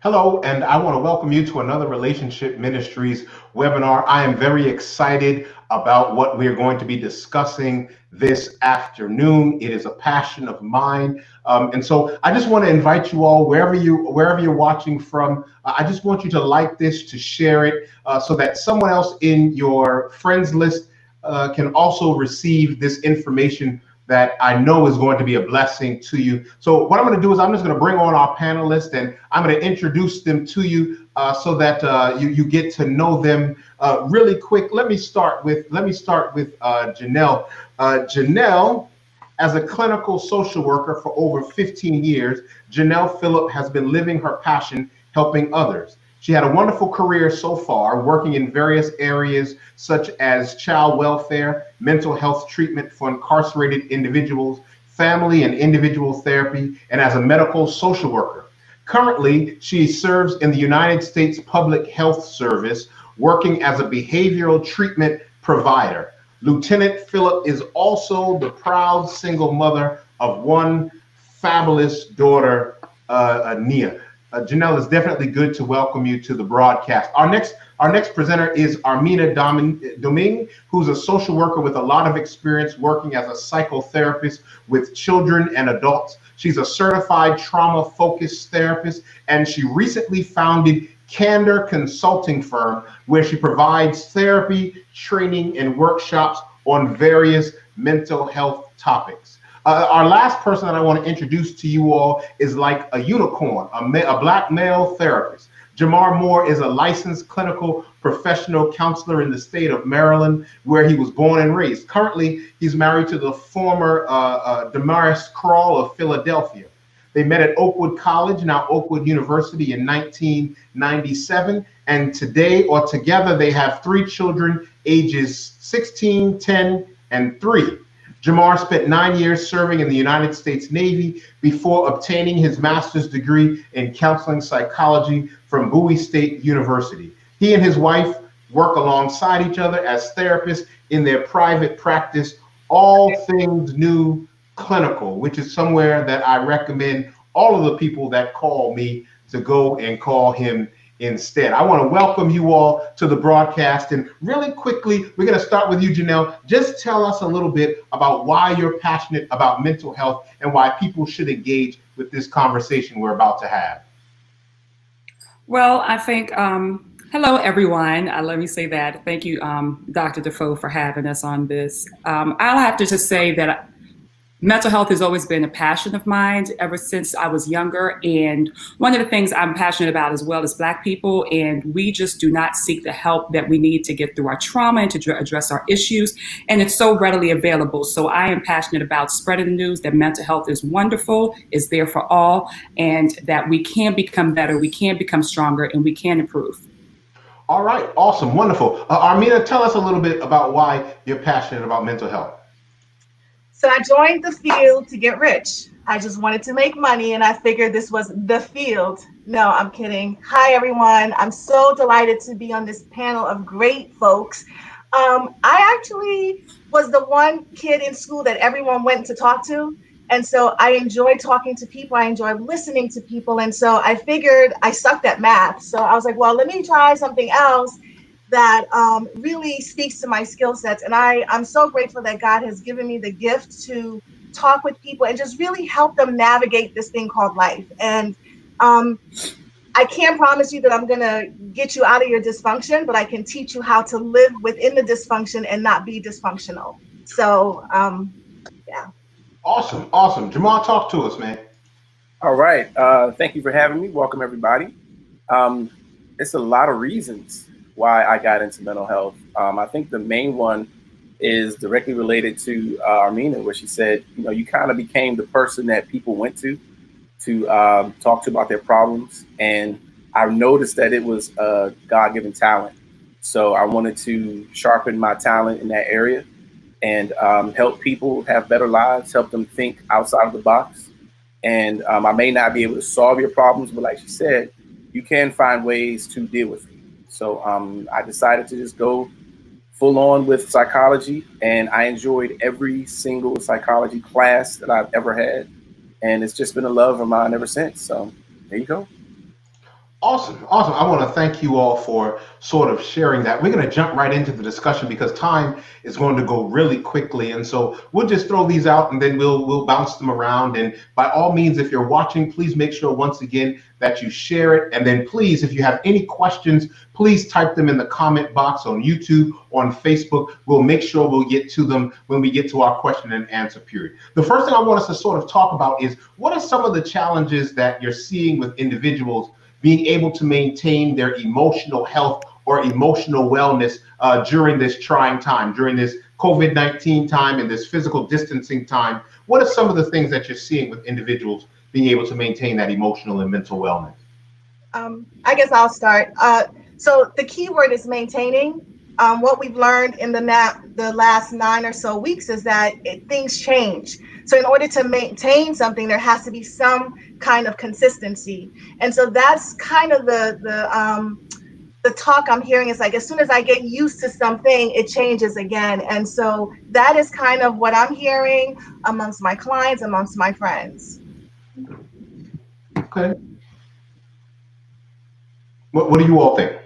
Hello, and I want to welcome you to another Relationship Ministries webinar. I am very excited about what we're going to be discussing this afternoon. It is a passion of mine, and so I just want to invite you all, wherever you're watching from. I just want you to like this, to share it, so that someone else in your friends list can also receive this information that I know is going to be a blessing to you. So what I'm going to do is I'm just going to bring on our panelists, and I'm going to introduce them to you so that you get to know them really quick. Let me start with Janelle. Janelle, as a clinical social worker for over 15 years, Janelle Phillip has been living her passion, helping others. She had a wonderful career so far, working in various areas such as child welfare, mental health treatment for incarcerated individuals, family and individual therapy, and as a medical social worker. Currently, she serves in the United States Public Health Service, working as a behavioral treatment provider. Lieutenant Phillip is also the proud single mother of one fabulous daughter, Nia. Janelle, it's definitely good to welcome you to the broadcast. Our next presenter is Armina Domingue, who's a social worker with a lot of experience working as a psychotherapist with children and adults. She's a certified trauma-focused therapist, and she recently founded Candor Consulting Firm, where she provides therapy, training, and workshops on various mental health topics. Our last person that I want to introduce to you all is like a unicorn, a black male therapist. Jamar Moore is a licensed clinical professional counselor in the state of Maryland, where he was born and raised. Currently, he's married to the former Damaris Krall of Philadelphia. They met at Oakwood College, now Oakwood University, in 1997, and together they have 3 children, ages 16, 10, and 3. Jamar spent 9 years serving in the United States Navy before obtaining his master's degree in counseling psychology from Bowie State University. He and his wife work alongside each other as therapists in their private practice, All Things New Clinical, which is somewhere that I recommend all of the people that call me to go and call him instead. I want to welcome you all to the broadcast, and really quickly, we're going to start with you, Janelle. Just tell us a little bit about why you're passionate about mental health and why people should engage with this conversation we're about to have. Well, I think, hello, everyone. Let me say that. Thank you, Dr. Defoe, for having us on this. I'll have to just say that mental health has always been a passion of mine ever since I was younger. And one of the things I'm passionate about as well is Black people. And we just do not seek the help that we need to get through our trauma and to address our issues. And it's so readily available. So I am passionate about spreading the news that mental health is wonderful, is there for all, and that we can become better, we can become stronger, and we can improve. All right. Awesome. Wonderful. Armina, tell us a little bit about why you're passionate about mental health. So I joined the field to get rich. I just wanted to make money, and I figured this was the field. No, I'm kidding. Hi, everyone. I'm so delighted to be on this panel of great folks. I actually was the one kid in school that everyone went to talk to. And so I enjoyed talking to people. I enjoyed listening to people. And so I figured I sucked at math. So I was like, well, let me try something else that really speaks to my skill sets. And I'm so grateful that God has given me the gift to talk with people and just really help them navigate this thing called life. And I can't promise you that I'm gonna get you out of your dysfunction, but I can teach you how to live within the dysfunction and not be dysfunctional. So, yeah. Awesome. Jamal, talk to us, man. All right. Thank you for having me. Welcome, everybody. It's a lot of reasons why I got into mental health. I think the main one is directly related to Armina, where she said, you kind of became the person that people went to talk to about their problems. And I noticed that it was a God-given talent. So I wanted to sharpen my talent in that area and help people have better lives, help them think outside of the box. And I may not be able to solve your problems, but like she said, you can find ways to deal with it. So I decided to just go full on with psychology, and I enjoyed every single psychology class that I've ever had. And it's just been a love of mine ever since. So there you go. Awesome. Awesome. I want to thank you all for sort of sharing that. We're going to jump right into the discussion because time is going to go really quickly. And so we'll just throw these out and then we'll bounce them around. And by all means, if you're watching, please make sure once again that you share it. And then please, if you have any questions, please type them in the comment box on YouTube, on Facebook. We'll make sure we'll get to them when we get to our question and answer period. The first thing I want us to sort of talk about is what are some of the challenges that you're seeing with individuals being able to maintain their emotional health or emotional wellness during this trying time, during this COVID-19 time and this physical distancing time. What are some of the things that you're seeing with individuals being able to maintain that emotional and mental wellness? I guess I'll start. So the key word is maintaining. What we've learned in the last 9 or so weeks is that things change. So in order to maintain something, there has to be some kind of consistency. And so that's kind of the talk I'm hearing is like, as soon as I get used to something, it changes again. And so that is kind of what I'm hearing amongst my clients, amongst my friends. Okay. What do you all think?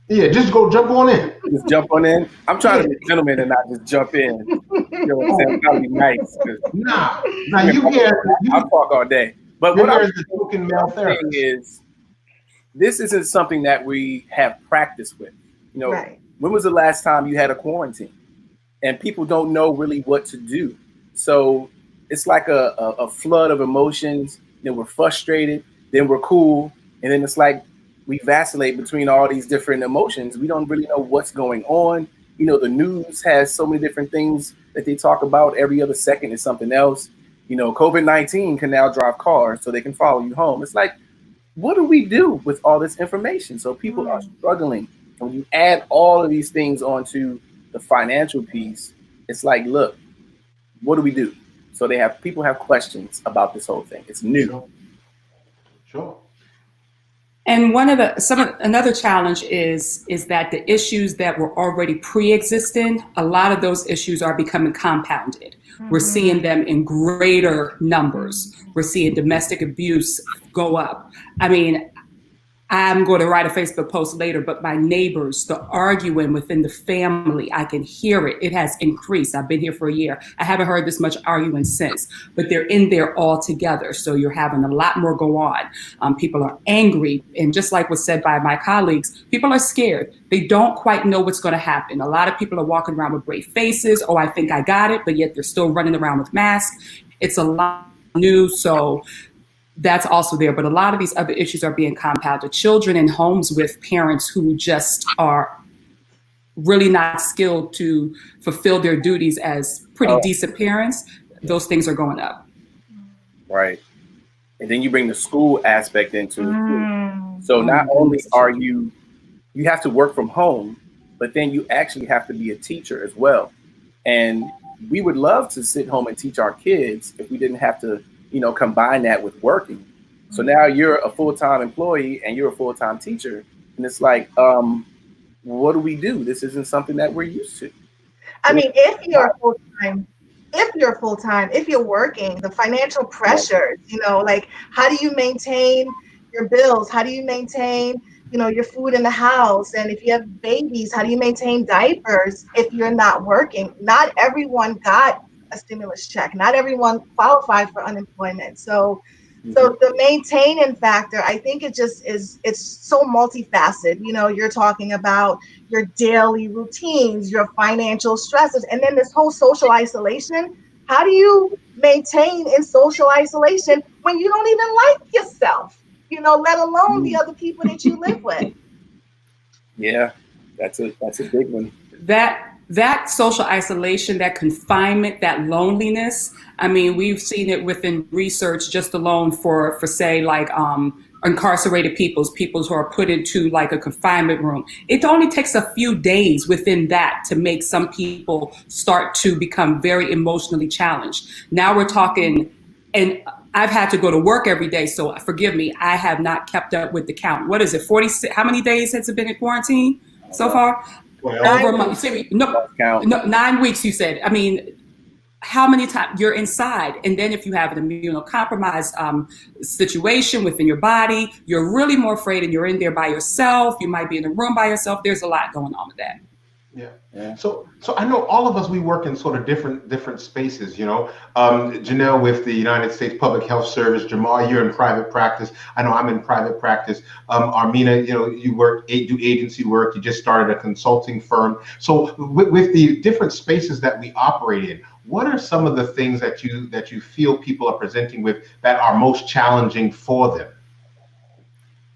Yeah, just jump on in. Just jump on in. I'm trying to be a gentleman and not just jump in. You know what I'm saying? I'm trying to be nice. Nah, you hear. I'll talk all day. But what I'm saying is, this isn't something that we have practice with. You know, Right. When was the last time you had a quarantine? And people don't know really what to do. So it's like a flood of emotions. Then we're frustrated, then we're cool, and then it's like we vacillate between all these different emotions. We don't really know what's going on. You know, the news has so many different things that they talk about. Every other second is something else. You know, COVID-19 can now drive cars so they can follow you home. It's like, what do we do with all this information? So people are struggling. And when you add all of these things onto the financial piece, it's like, look, what do we do? So people have questions about this whole thing. It's new. Sure. And another challenge is that the issues that were already pre-existing, a lot of those issues are becoming compounded. We're seeing them in greater numbers. We're seeing domestic abuse go up. I mean, I'm going to write a Facebook post later, but my neighbors, the arguing within the family, I can hear it. It has increased. I've been here for a year. I haven't heard this much arguing since, but they're in there all together. So you're having a lot more go on. People are angry. And just like was said by my colleagues, people are scared. They don't quite know what's going to happen. A lot of people are walking around with brave faces. Oh, I think I got it. But yet they're still running around with masks. It's a lot new. So that's also there. But a lot of these other issues are being compounded. Children in homes with parents who just are really not skilled to fulfill their duties as pretty decent parents, those things are going up. Right. And then you bring the school aspect into it. So not only are you have to work from home, but then you actually have to be a teacher as well. And we would love to sit home and teach our kids if we didn't have to, combine that with working. So now you're a full-time employee and you're a full-time teacher. And it's like, what do we do? This isn't something that we're used to. I mean, if you're full-time, if you're working, the financial pressures, like how do you maintain your bills? How do you maintain, your food in the house? And if you have babies, how do you maintain diapers if you're not working? Not everyone got a stimulus check. Not everyone qualified for unemployment. So the maintaining factor, I think it's so multifaceted. You're talking about your daily routines, your financial stresses, and then this whole social isolation. How do you maintain in social isolation when you don't even like yourself, let alone the other people that you live with? Yeah, that's a big one. That social isolation, that confinement, that loneliness, I mean, we've seen it within research just alone for say, like incarcerated people who are put into like a confinement room. It only takes a few days within that to make some people start to become very emotionally challenged. Now we're talking, and I've had to go to work every day, so forgive me, I have not kept up with the count. What is it, 46? How many days has it been in quarantine so far? Well, Over a month. 9 weeks, you said. I mean, how many times you're inside. And then if you have an immunocompromised situation within your body, you're really more afraid and you're in there by yourself. You might be in a room by yourself. There's a lot going on with that. Yeah. So I know all of us, we work in sort of different spaces, you know. Janelle with the United States Public Health Service, Jamal, you're in private practice. I know I'm in private practice. Armina, you know, you do agency work. You just started a consulting firm. So with the different spaces that we operate in, what are some of the things that you feel people are presenting with that are most challenging for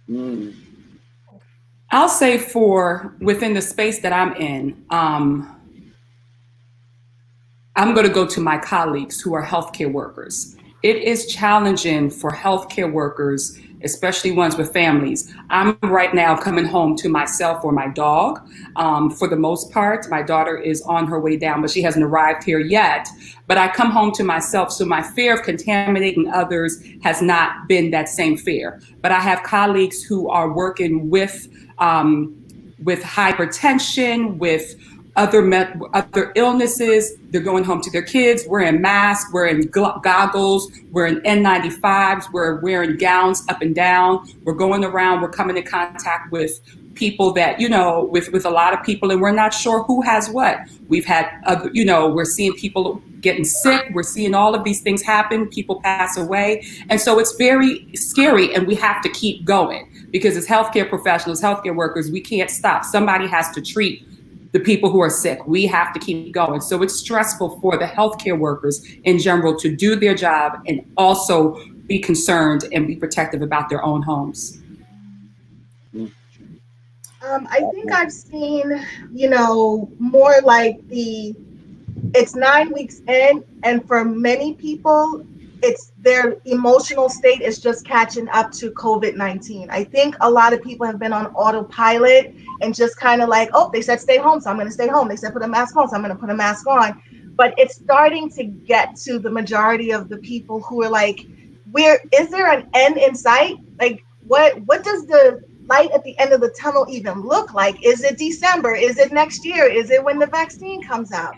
them? I'll say for within the space that I'm in, I'm going to go to my colleagues who are healthcare workers. It is challenging for healthcare workers, especially ones with families. I'm right now coming home to myself or my dog. For the most part, my daughter is on her way down, but she hasn't arrived here yet. But I come home to myself, so my fear of contaminating others has not been that same fear. But I have colleagues who are working with hypertension, with other illnesses. They're going home to their kids, wearing masks, wearing goggles, wearing N95s, we're wearing gowns up and down. We're going around, we're coming in contact with people that, you know, with a lot of people, and we're not sure who has what. We've had, we're seeing people getting sick. We're seeing all of these things happen. People pass away. And so it's very scary, and we have to keep going because as healthcare professionals, healthcare workers, we can't stop. Somebody has to treat the people who are sick. We have to keep going. So it's stressful for the healthcare workers in general to do their job and also be concerned and be protective about their own homes. I think I've seen, more like it's 9 weeks in, and for many people, it's their emotional state is just catching up to COVID-19. I think a lot of people have been on autopilot and just kind of like, oh, they said stay home, so I'm going to stay home. They said put a mask on, so I'm going to put a mask on. But it's starting to get to the majority of the people who are like, is there an end in sight? Like, what does the light at the end of the tunnel even look like? Is it December? Is it next year? Is it when the vaccine comes out?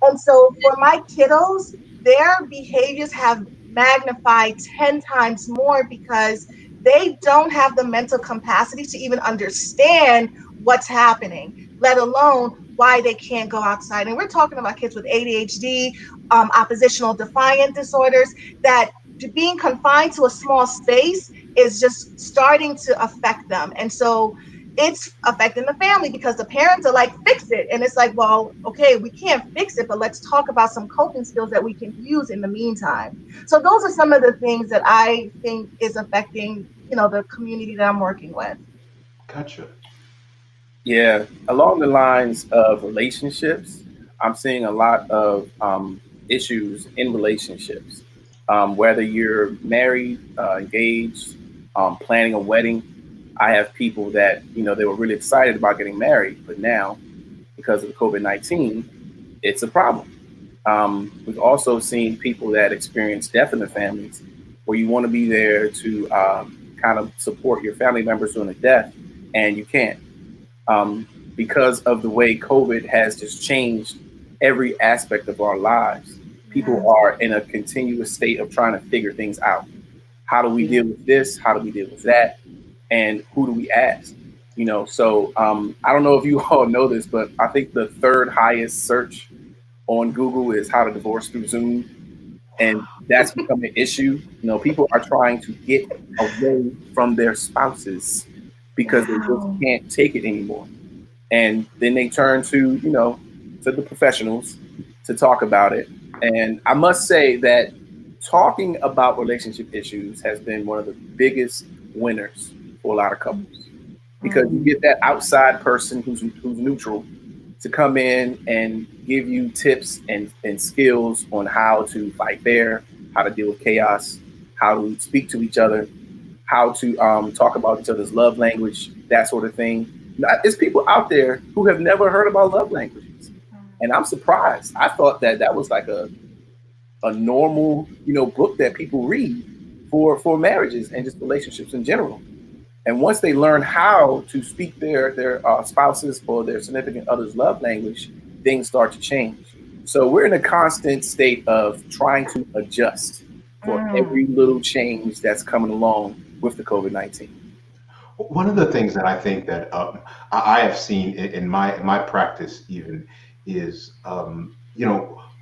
And so for my kiddos, their behaviors have magnified 10 times more because they don't have the mental capacity to even understand what's happening, let alone why they can't go outside. And we're talking about kids with ADHD, oppositional defiant disorders, that being confined to a small space is just starting to affect them. And so it's affecting the family because the parents are like, fix it. And it's like, well, okay, we can't fix it, but let's talk about some coping skills that we can use in the meantime. So those are some of the things that I think is affecting, the community that I'm working with. Gotcha. Yeah, along the lines of relationships, I'm seeing a lot of issues in relationships. Whether you're married, engaged, planning a wedding, I have people that, they were really excited about getting married, but now because of the COVID-19, it's a problem. We've also seen people that experience death in their families where you want to be there to kind of support your family members during a death, and you can't. Because of the way COVID has just changed every aspect of our lives. People are in a continuous state of trying to figure things out. How do we deal with this? How do we deal with that? And who do we ask? So I don't know if you all know this, but I think the third highest search on Google is how to divorce through Zoom. And that's become an issue. People are trying to get away from their spouses because they just can't take it anymore. And then they turn to, to the professionals to talk about it. And I must say that talking about relationship issues has been one of the biggest winners for a lot of couples, because you get that outside person who's neutral to come in and give you tips and skills on how to fight fair, how to deal with chaos, how to speak to each other, how to talk about each other's love language, that sort of thing. There's people out there who have never heard about love languages. And I'm surprised. I thought that was like a normal, book that people read for marriages and just relationships in general. And once they learn how to speak their spouses or their significant other's love language, things start to change. So we're in a constant state of trying to adjust for every little change that's coming along with the COVID-19. One of the things that I think that I have seen in my practice even is,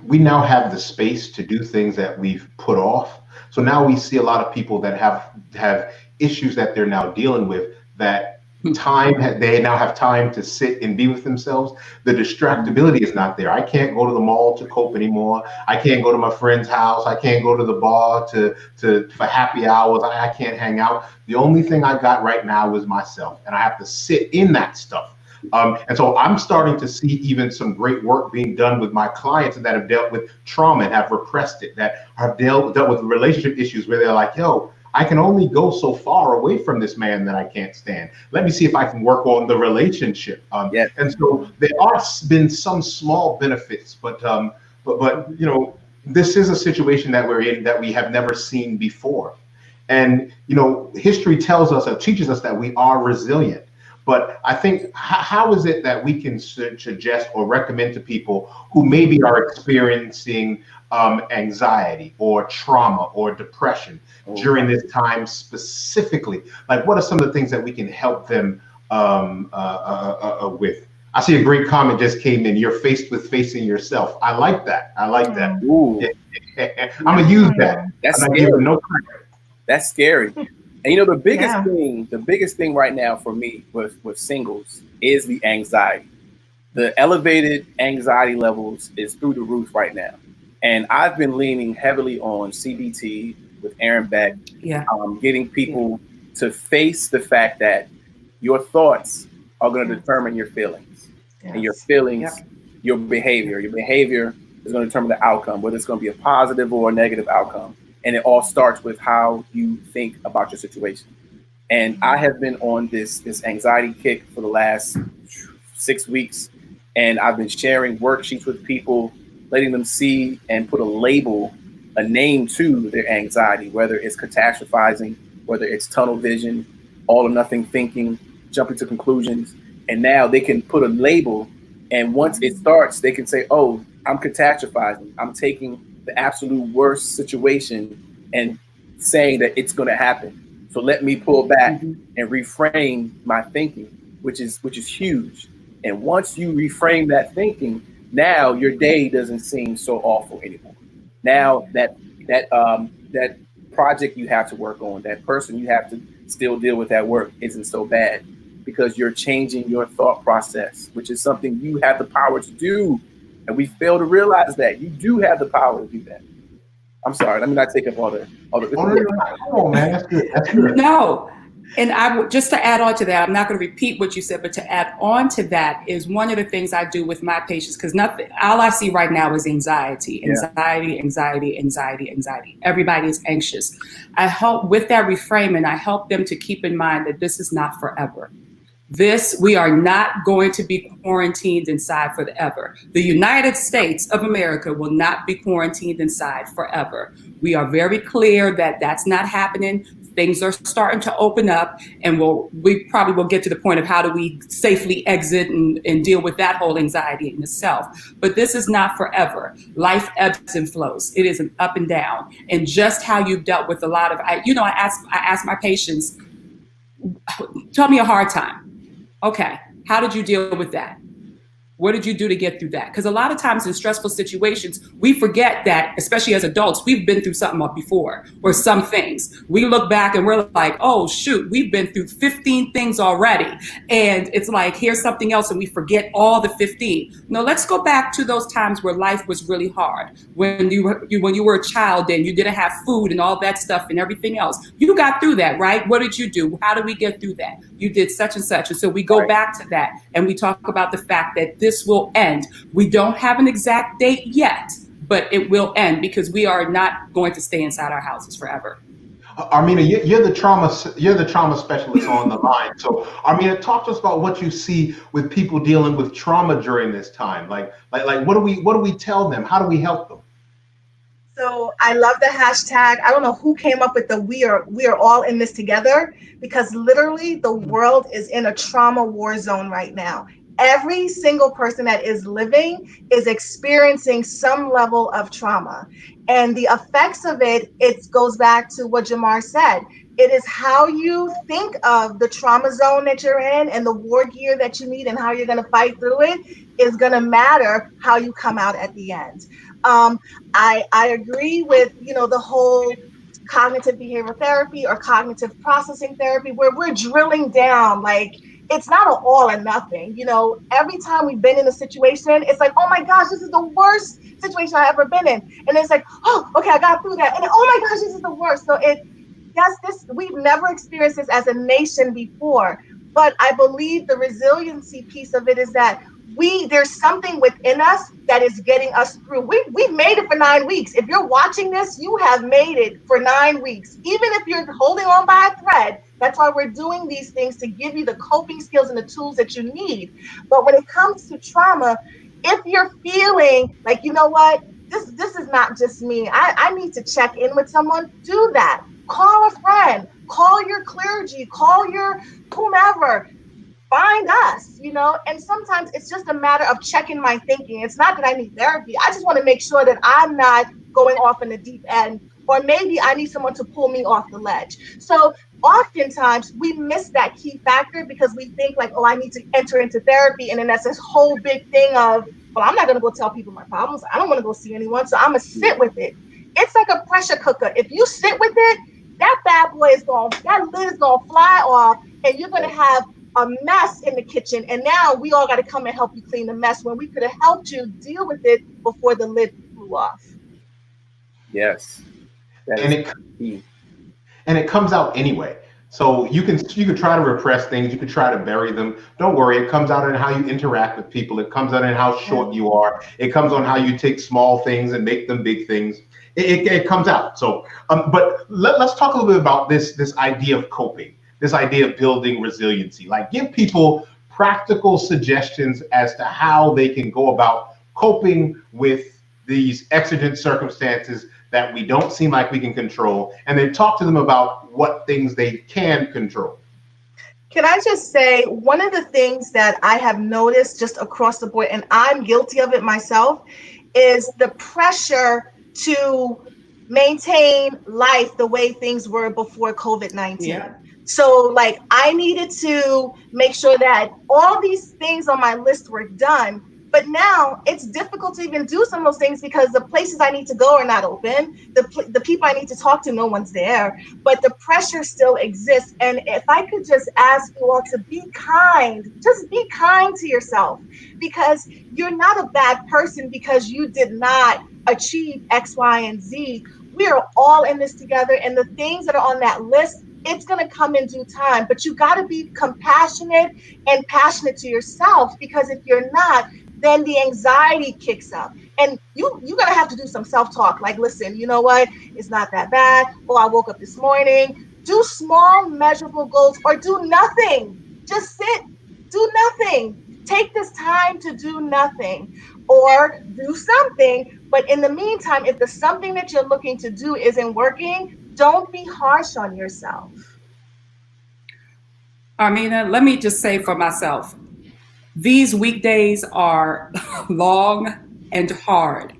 we now have the space to do things that we've put off. So now we see a lot of people that have issues that they're now dealing with, that they now have time to sit and be with themselves. The distractibility is not there. I can't go to the mall to cope anymore. I can't go to my friend's house. I can't go to the bar for happy hours. I can't hang out. The only thing I got right now is myself, and I have to sit in that stuff. And so I'm starting to see even some great work being done with my clients that have dealt with trauma and have repressed it, that have dealt with relationship issues where they're like, yo, I can only go so far away from this man that I can't stand. Let me see if I can work on the relationship. And so there are been some small benefits, but this is a situation that we're in that we have never seen before. And history tells us or teaches us that we are resilient. But I think, how is it that we can suggest or recommend to people who maybe are experiencing anxiety or trauma or depression during this time specifically? Like, what are some of the things that we can help them with? I see a great comment just came in. You're faced with facing yourself. I like that. Ooh. I'm gonna use that. That's I'm not scary. giving no credit. That's scary. And the biggest thing right now for me with singles is the anxiety. The elevated anxiety levels is through the roof right now. And I've been leaning heavily on CBT with Aaron Beck, getting people to face the fact that your thoughts are going to determine your feelings, and your feelings, your behavior. Your behavior is going to determine the outcome, whether it's going to be a positive or a negative outcome. And it all starts with how you think about your situation. And I have been on this anxiety kick for the last 6 weeks. And I've been sharing worksheets with people, letting them see and put a name to their anxiety, whether it's catastrophizing, whether it's tunnel vision, all or nothing thinking, jumping to conclusions. And now they can put a label. And once it starts, they can say, oh, I'm catastrophizing. I'm taking the absolute worst situation and saying that it's going to happen. So let me pull back and reframe my thinking, which is huge. And once you reframe that thinking, now your day doesn't seem so awful anymore. Now that project you have to work on, that person you have to still deal with at work isn't so bad, because you're changing your thought process, which is something you have the power to do. And we fail to realize that you do have the power to do that. I'm sorry, let me not take up all the. Come on, man, that's good. That's good. No, and just to add on to that, I'm not going to repeat what you said, but to add on to that is one of the things I do with my patients, because all I see right now is anxiety. Everybody is anxious. I help with that reframing. I help them to keep in mind that this is not forever. We are not going to be quarantined inside forever. The United States of America will not be quarantined inside forever. We are very clear that that's not happening. Things are starting to open up, and we probably will get to the point of how do we safely exit and deal with that whole anxiety in itself. But this is not forever. Life ebbs and flows. It is an up and down. And just how you've dealt with a lot of, I ask my patients, tell me a hard time. Okay, how did you deal with that? What did you do to get through that? Because a lot of times in stressful situations, we forget that, especially as adults, we've been through something before, or some things. We look back and we're like, oh, shoot, we've been through 15 things already. And it's like, here's something else, and we forget all the 15. No, let's go back to those times where life was really hard. When you were a child and you didn't have food and all that stuff and everything else. You got through that, right? What did you do? How did we get through that? You did such and such. And so we go back to that, and we talk about the fact that this will end. We don't have an exact date yet, but it will end, because we are not going to stay inside our houses forever. Armina, you're the trauma specialist on the line. So, Armina, talk to us about what you see with people dealing with trauma during this time. Like what do we tell them? How do we help them? So I love the hashtag. I don't know who came up with the we are all in this together, because literally the world is in a trauma war zone right now. every single person that is living is experiencing some level of trauma. And the effects of it, it goes back to what Jamar said. It is how you think of the trauma zone that you're in and the war gear that you need and how you're going to fight through it is going to matter how you come out at the end. I agree with, the whole cognitive behavioral therapy or cognitive processing therapy where we're drilling down, like it's not an all or nothing. Every time we've been in a situation, it's like, oh my gosh, this is the worst situation I've ever been in. And it's like, oh, okay, I got through that. And oh my gosh, this is the worst. So we've never experienced this as a nation before. But I believe the resiliency piece of it is that there's something within us that is getting us through. We've made it for 9 weeks. If you're watching this, you have made it for 9 weeks. Even if you're holding on by a thread, that's why we're doing these things, to give you the coping skills and the tools that you need. But when it comes to trauma, if you're feeling like, you know what, this is not just me, I need to check in with someone, do that. Call a friend, call your clergy, call your whomever. Find us, and sometimes it's just a matter of checking my thinking. It's not that I need therapy. I just want to make sure that I'm not going off in the deep end, or maybe I need someone to pull me off the ledge. So oftentimes we miss that key factor because we think like, oh, I need to enter into therapy. And then that's this whole big thing of, well, I'm not going to go tell people my problems. I don't want to go see anyone. So I'm going to sit with it. It's like a pressure cooker. If you sit with it, that bad boy that lid is going to fly off, and you're going to have a mess in the kitchen, and now we all got to come and help you clean the mess when we could have helped you deal with it before the lid flew off. Yes, and it comes out anyway. So you can try to repress things, you can try to bury them. Don't worry, it comes out in how you interact with people. It comes out in how short you are. It comes on how you take small things and make them big things. It comes out. So, but let's talk a little bit about this idea of coping. This idea of building resiliency, like give people practical suggestions as to how they can go about coping with these exigent circumstances that we don't seem like we can control, and then talk to them about what things they can control. Can I just say, one of the things that I have noticed just across the board, and I'm guilty of it myself, is the pressure to maintain life the way things were before COVID-19. Yeah. So like I needed to make sure that all these things on my list were done, but now it's difficult to even do some of those things because the places I need to go are not open. The people I need to talk to, no one's there, but the pressure still exists. And if I could just ask you all to be kind, just be kind to yourself, because you're not a bad person because you did not achieve X, Y, and Z. We are all in this together, and the things that are on that list, it's going to come in due time, but you got to be compassionate and passionate to yourself, because if you're not, then the anxiety kicks up, and you're going to have to do some self-talk. Like, listen, you know what? It's not that bad. Oh, I woke up this morning. Do small, measurable goals, or do nothing. Just sit, do nothing. Take this time to do nothing, or do something. But in the meantime, if the something that you're looking to do isn't working, don't be harsh on yourself. Armina, let me just say for myself, these weekdays are long and hard.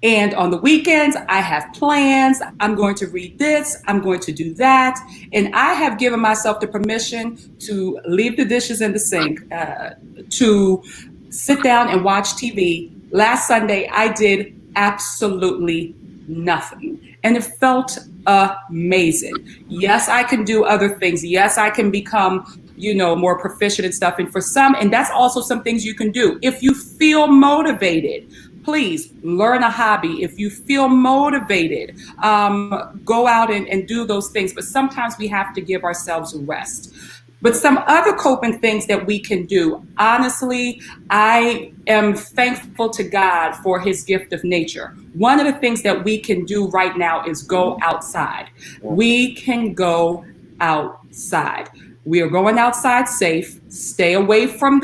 And on the weekends, I have plans. I'm going to read this, I'm going to do that. And I have given myself the permission to leave the dishes in the sink, to sit down and watch TV. Last Sunday, I did absolutely nothing. And it felt amazing. Yes, I can do other things. Yes, I can become, more proficient and stuff. And for some, and that's also some things you can do. If you feel motivated, please learn a hobby. If you feel motivated, go out and do those things. But sometimes we have to give ourselves a rest. But some other coping things that we can do, honestly, I am thankful to God for his gift of nature. One of the things that we can do right now is go outside. We can go outside. We are going outside safe, stay away from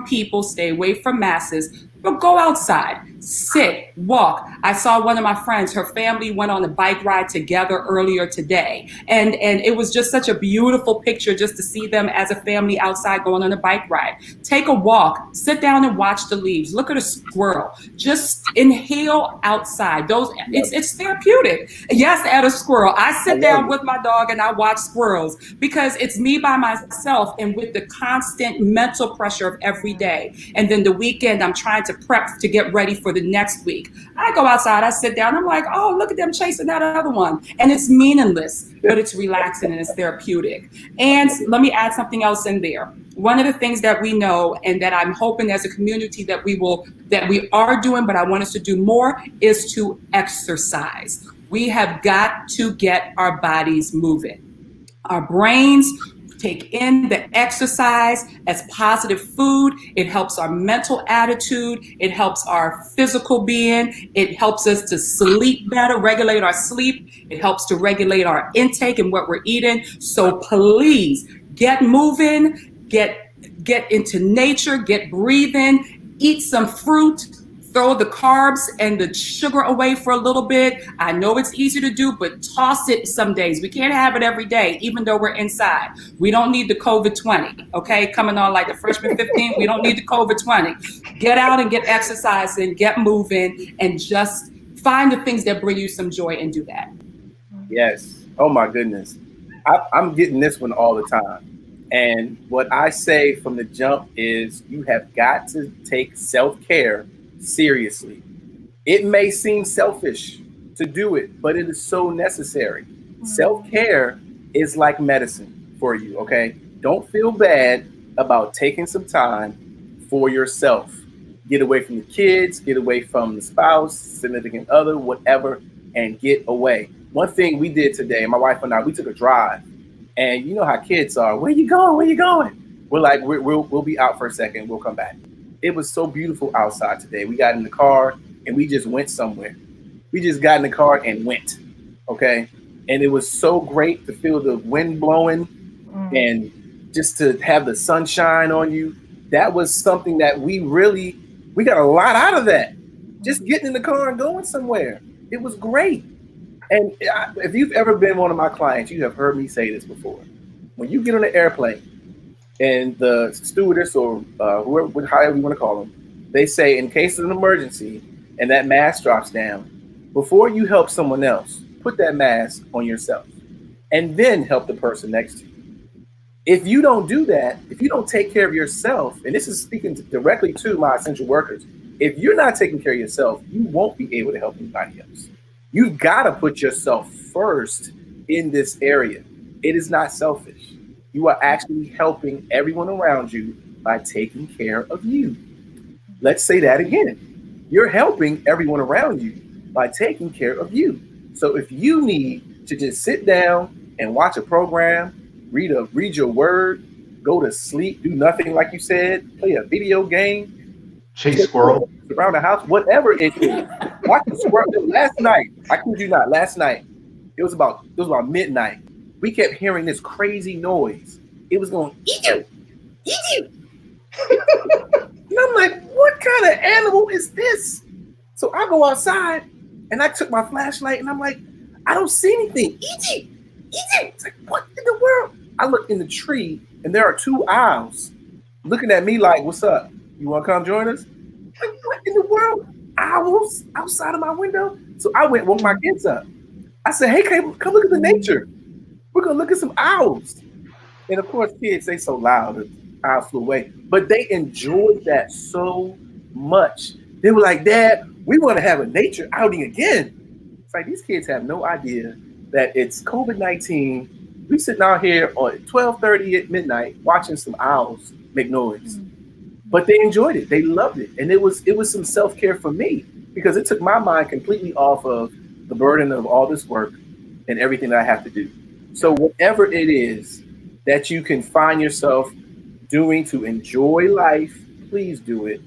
people, stay away from masses. But go outside, sit, walk. I saw one of my friends, her family went on a bike ride together earlier today. And it was just such a beautiful picture just to see them as a family outside going on a bike ride. Take a walk, sit down and watch the leaves, look at a squirrel, just inhale outside. It's therapeutic. Yes, at a squirrel. I sit down with my dog and I watch squirrels because it's me by myself and with the constant mental pressure of every day. And then the weekend, I'm trying to prep to get ready for the next week. I go outside, I sit down, I'm like, oh, look at them chasing that other one. And it's meaningless, but it's relaxing and it's therapeutic. And let me add something else in there. One of the things that we know and that I'm hoping as a community that we are doing, but I want us to do more, is to exercise. We have got to get our bodies moving. Our brains take in the exercise as positive food. It helps our mental attitude. It helps our physical being. It helps us to sleep better, regulate our sleep. It helps to regulate our intake and what we're eating. So please get moving, get into nature, get breathing, eat some fruit. Throw the carbs and the sugar away for a little bit. I know it's easy to do, but toss it some days. We can't have it every day, even though we're inside. We don't need the COVID-20, okay? Coming on like the freshman 15, we don't need the COVID-20. Get out and get exercising, get moving, and just find the things that bring you some joy and do that. Yes. Oh my goodness. I'm getting this one all the time. And what I say from the jump is you have got to take self-care seriously. It may seem selfish to do it, but it is so necessary. Self-care is like medicine for you, okay? Don't feel bad about taking some time for yourself. Get away from the kids, get away from the spouse, significant other, whatever, and get away. One thing we did today, my wife and I, we took a drive. And you know how kids are. Where you going? Where you going? We're like, we'll be out for a second. We'll come back. It was so beautiful outside today. We got in the car and we just went somewhere. We just got in the car and went, okay? And it was so great to feel the wind blowing and just to have the sunshine on you. That was something that we got a lot out of that. Just getting in the car and going somewhere. It was great. And if you've ever been one of my clients, you have heard me say this before. When you get on an airplane, and the stewardess or whoever, however you want to call them, they say in case of an emergency and that mask drops down, before you help someone else, put that mask on yourself and then help the person next to you. If you don't do that, if you don't take care of yourself, and this is speaking directly to my essential workers, if you're not taking care of yourself, you won't be able to help anybody else. You've got to put yourself first in this area. It is not selfish. You are actually helping everyone around you by taking care of you. Let's say that again. You're helping everyone around you by taking care of you. So if you need to just sit down and watch a program, read your word, go to sleep, do nothing like you said, play a video game, chase squirrel around the house, whatever it is. Watch the squirrel. Last night, I kid you not, it was about midnight. We kept hearing this crazy noise. It was going, eat you, eat you. And I'm like, what kind of animal is this? So I go outside and I took my flashlight and I'm like, I don't see anything. Eat you, eat you. It's like, what in the world? I look in the tree and there are two owls looking at me like, what's up? You want to come join us? Like, what in the world? Owls outside of my window? So I went and woke my kids up. I said, hey, come look at the nature. We're going to look at some owls. And of course, kids, they so loud, the owls flew away. But they enjoyed that so much. They were like, Dad, we want to have a nature outing again. It's like these kids have no idea that it's COVID-19. We sitting out here on 12:30 at midnight watching some owls make noise. But they enjoyed it. They loved it. And it was some self-care for me because it took my mind completely off of the burden of all this work and everything that I have to do. So whatever it is that you can find yourself doing to enjoy life, please do it.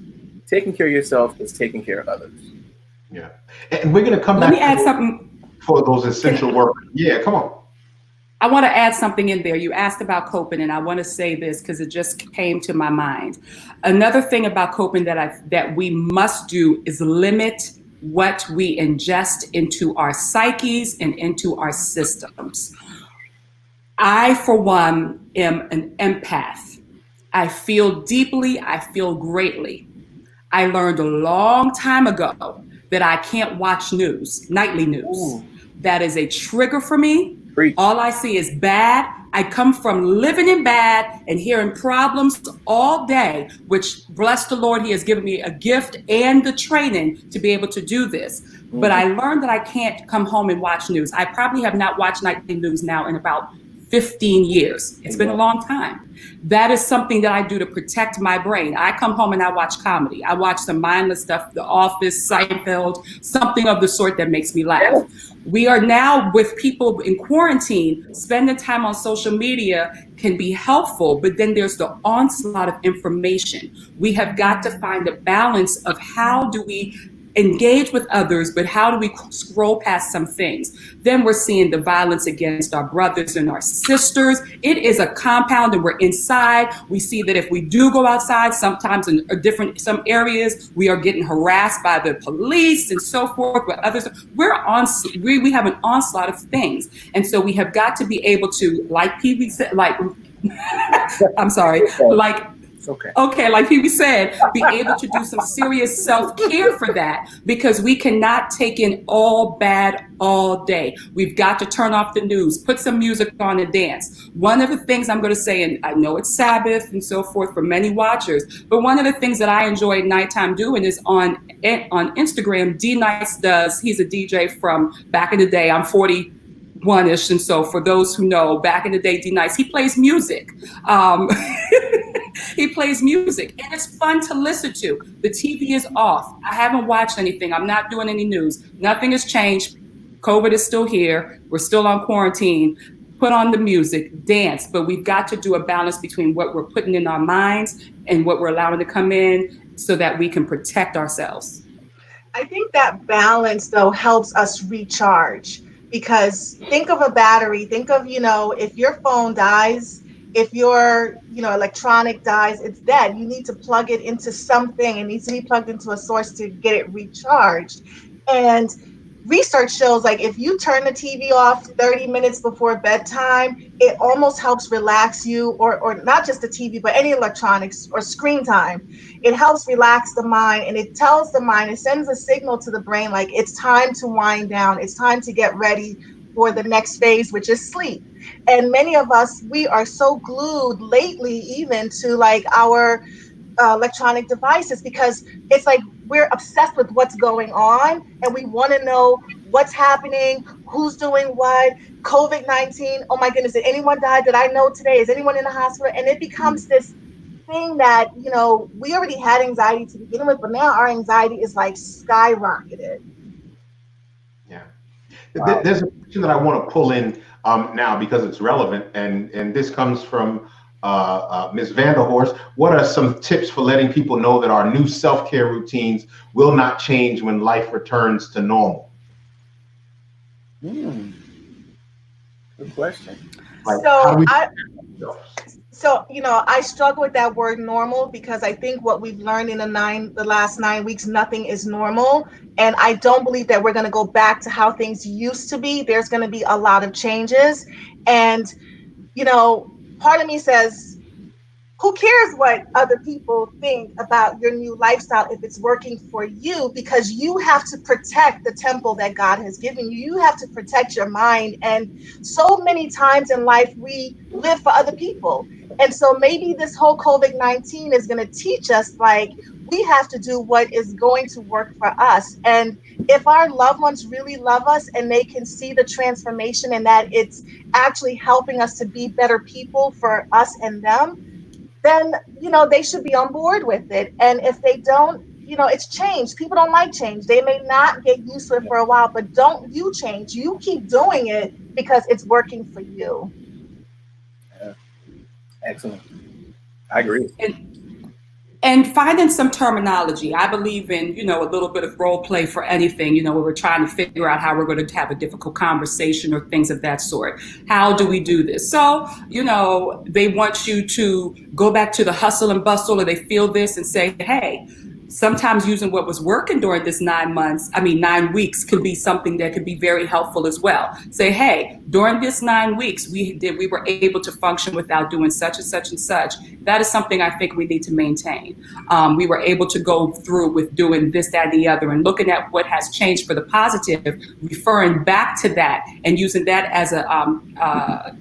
Taking care of yourself is taking care of others. Yeah. And we're going to come back. Let me add something For those essential workers. Yeah, come on. I want to add something in there. You asked about coping, and I want to say this because it just came to my mind. Another thing about coping that we must do is limit what we ingest into our psyches and into our systems. I, for one, am an empath. I feel deeply, I feel greatly. I learned a long time ago that I can't watch news, nightly news. Ooh. That is a trigger for me. Preach. All I see is bad. I come from living in bad and hearing problems all day, which, bless the Lord, He has given me a gift and the training to be able to do this. But I learned that I can't come home and watch news. I probably have not watched nightly news now in about 15 years. It's been a long time. That is something that I do to protect my brain. I come home and I watch comedy. I watch some mindless stuff, The Office, Seinfeld, something of the sort that makes me laugh. We are now, with people in quarantine, spending time on social media can be helpful, but then there's the onslaught of information. We have got to find a balance of how do we engage with others, but how do we scroll past some things? Then we're seeing the violence against our brothers and our sisters. It is a compound and we're inside. We see that if we do go outside, sometimes in some areas, we are getting harassed by the police and so forth with others. We have an onslaught of things. And so we have got to be able to, like Pee Wee said, I'm sorry, like Pee Wee said, be able to do some serious self-care for that, because we cannot take in all bad all day. We've got to turn off the news, put some music on and dance. One of the things I'm going to say, and I know it's Sabbath and so forth for many watchers, but one of the things that I enjoy at nighttime doing is on Instagram, D Nice does, he's a DJ from back in the day, I'm 41-ish, and so for those who know, back in the day, D Nice, he plays music. He plays music and it's fun to listen to. The TV is off. I haven't watched anything. I'm not doing any news. Nothing has changed. COVID is still here. We're still on quarantine. Put on the music, dance, but we've got to do a balance between what we're putting in our minds and what we're allowing to come in so that we can protect ourselves. I think that balance, though, helps us recharge, because think of a battery. Think of, if your phone dies, if your, electronic dies, it's dead. You need to plug it into something. It needs to be plugged into a source to get it recharged. And research shows, like, if you turn the TV off 30 minutes before bedtime, it almost helps relax you, or not just the TV, but any electronics or screen time. It helps relax the mind, and it tells the mind, it sends a signal to the brain, like, it's time to wind down. It's time to get ready for the next phase, which is sleep. And many of us, we are so glued lately even to like our electronic devices, because it's like we're obsessed with what's going on and we want to know what's happening, who's doing what, COVID-19. Oh my goodness, did anyone die that I know today? Is anyone in the hospital? And it becomes this thing that, we already had anxiety to begin with, but now our anxiety is like skyrocketed. Yeah. Wow. There's a question that I want to pull in now because it's relevant, and this comes from Ms. Vanderhorst. What are some tips for letting people know that our new self-care routines will not change when life returns to normal? Good question. I struggle with that word normal, because I think what we've learned in the last 9 weeks, nothing is normal. And I don't believe that we're going to go back to how things used to be. There's going to be a lot of changes. And, part of me says, who cares what other people think about your new lifestyle if it's working for you? Because you have to protect the temple that God has given you. You have to protect your mind. And so many times in life, we live for other people. And so maybe this whole COVID-19 is going to teach us, like, we have to do what is going to work for us. And if our loved ones really love us and they can see the transformation and that it's actually helping us to be better people for us and them, then, they should be on board with it. And if they don't, it's change. People don't like change. They may not get used to it for a while, but don't you change. You keep doing it because it's working for you. Yeah. Excellent. I agree. And finding some terminology. I believe in, a little bit of role play for anything, where we're trying to figure out how we're going to have a difficult conversation or things of that sort. How do we do this? So, they want you to go back to the hustle and bustle, or they feel this and say, hey, sometimes using what was working during this 9 weeks could be something that could be very helpful as well. Say, hey, during this 9 weeks, we were able to function without doing such and such and such. That is something I think we need to maintain. We were able to go through with doing this, that, and the other, and looking at what has changed for the positive, referring back to that and using that as a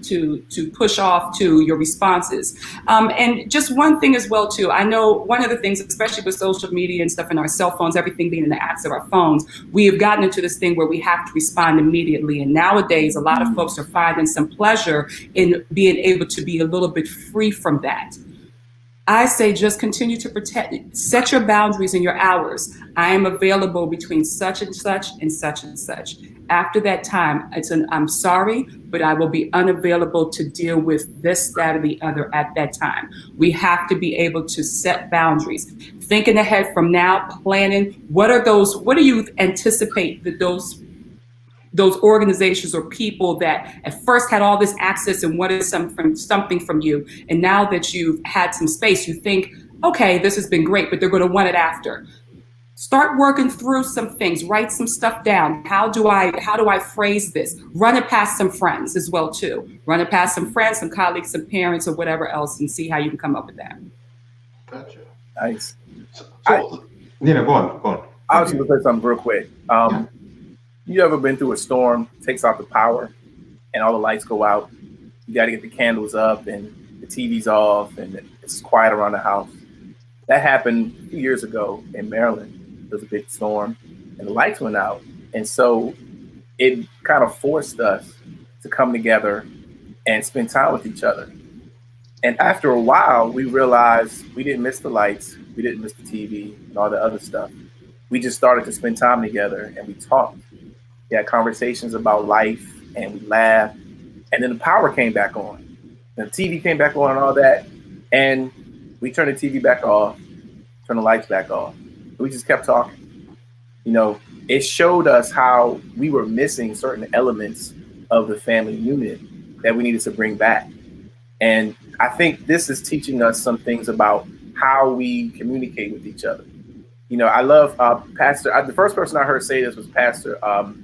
to push off to your responses. And just one thing as well too, I know one of the things, especially with social media and stuff and our cell phones, everything being in the apps of our phones, we have gotten into this thing where we have to respond immediately. And nowadays, a lot of folks are finding some pleasure in being able to be a little bit free from that. I say just continue to protect, set your boundaries and your hours. I am available between such and such and such and such. After that time, I'm sorry, but I will be unavailable to deal with this, that, or the other at that time. We have to be able to set boundaries. Thinking ahead from now, planning, what do you anticipate that those organizations or people that at first had all this access and wanted something from you, and now that you've had some space, you think, okay, this has been great, but they're going to want it after. Start working through some things, write some stuff down. How do I phrase this? Run it past some friends as well too. Run it past some friends, some colleagues, some parents, or whatever else, and see how you can come up with that. Gotcha. Nice. Go on. I was going to say something real quick. You ever been through a storm, takes out the power, and all the lights go out? You got to get the candles up, and the TV's off, and it's quiet around the house. That happened a few years ago in Maryland. There was a big storm, and the lights went out. And so it kind of forced us to come together and spend time with each other. And after a while, we realized we didn't miss the lights, we didn't miss the TV and all the other stuff. We just started to spend time together, and we talked. We had conversations about life, and we laughed. And then the power came back on. The TV came back on and all that. And we turned the TV back off, turned the lights back off. We just kept talking. It showed us how we were missing certain elements of the family unit that we needed to bring back. And I think this is teaching us some things about how we communicate with each other. I love Pastor, the first person I heard say this was Pastor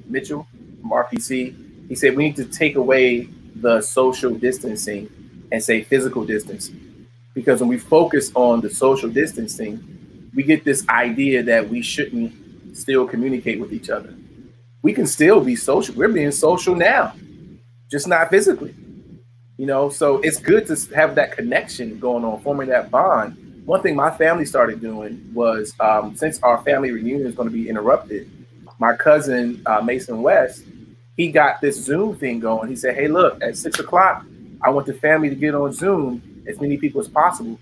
Mitchell from RPC. He said we need to take away the social distancing and say physical distancing. Because when we focus on the social distancing, we get this idea that we shouldn't still communicate with each other. We can still be social. We're being social now, just not physically. So it's good to have that connection going on, forming that bond. One thing my family started doing was, since our family reunion is going to be interrupted, my cousin, Mason West, he got this Zoom thing going. He said, hey, look, at 6 o'clock, I want the family to get on Zoom, as many people as possible.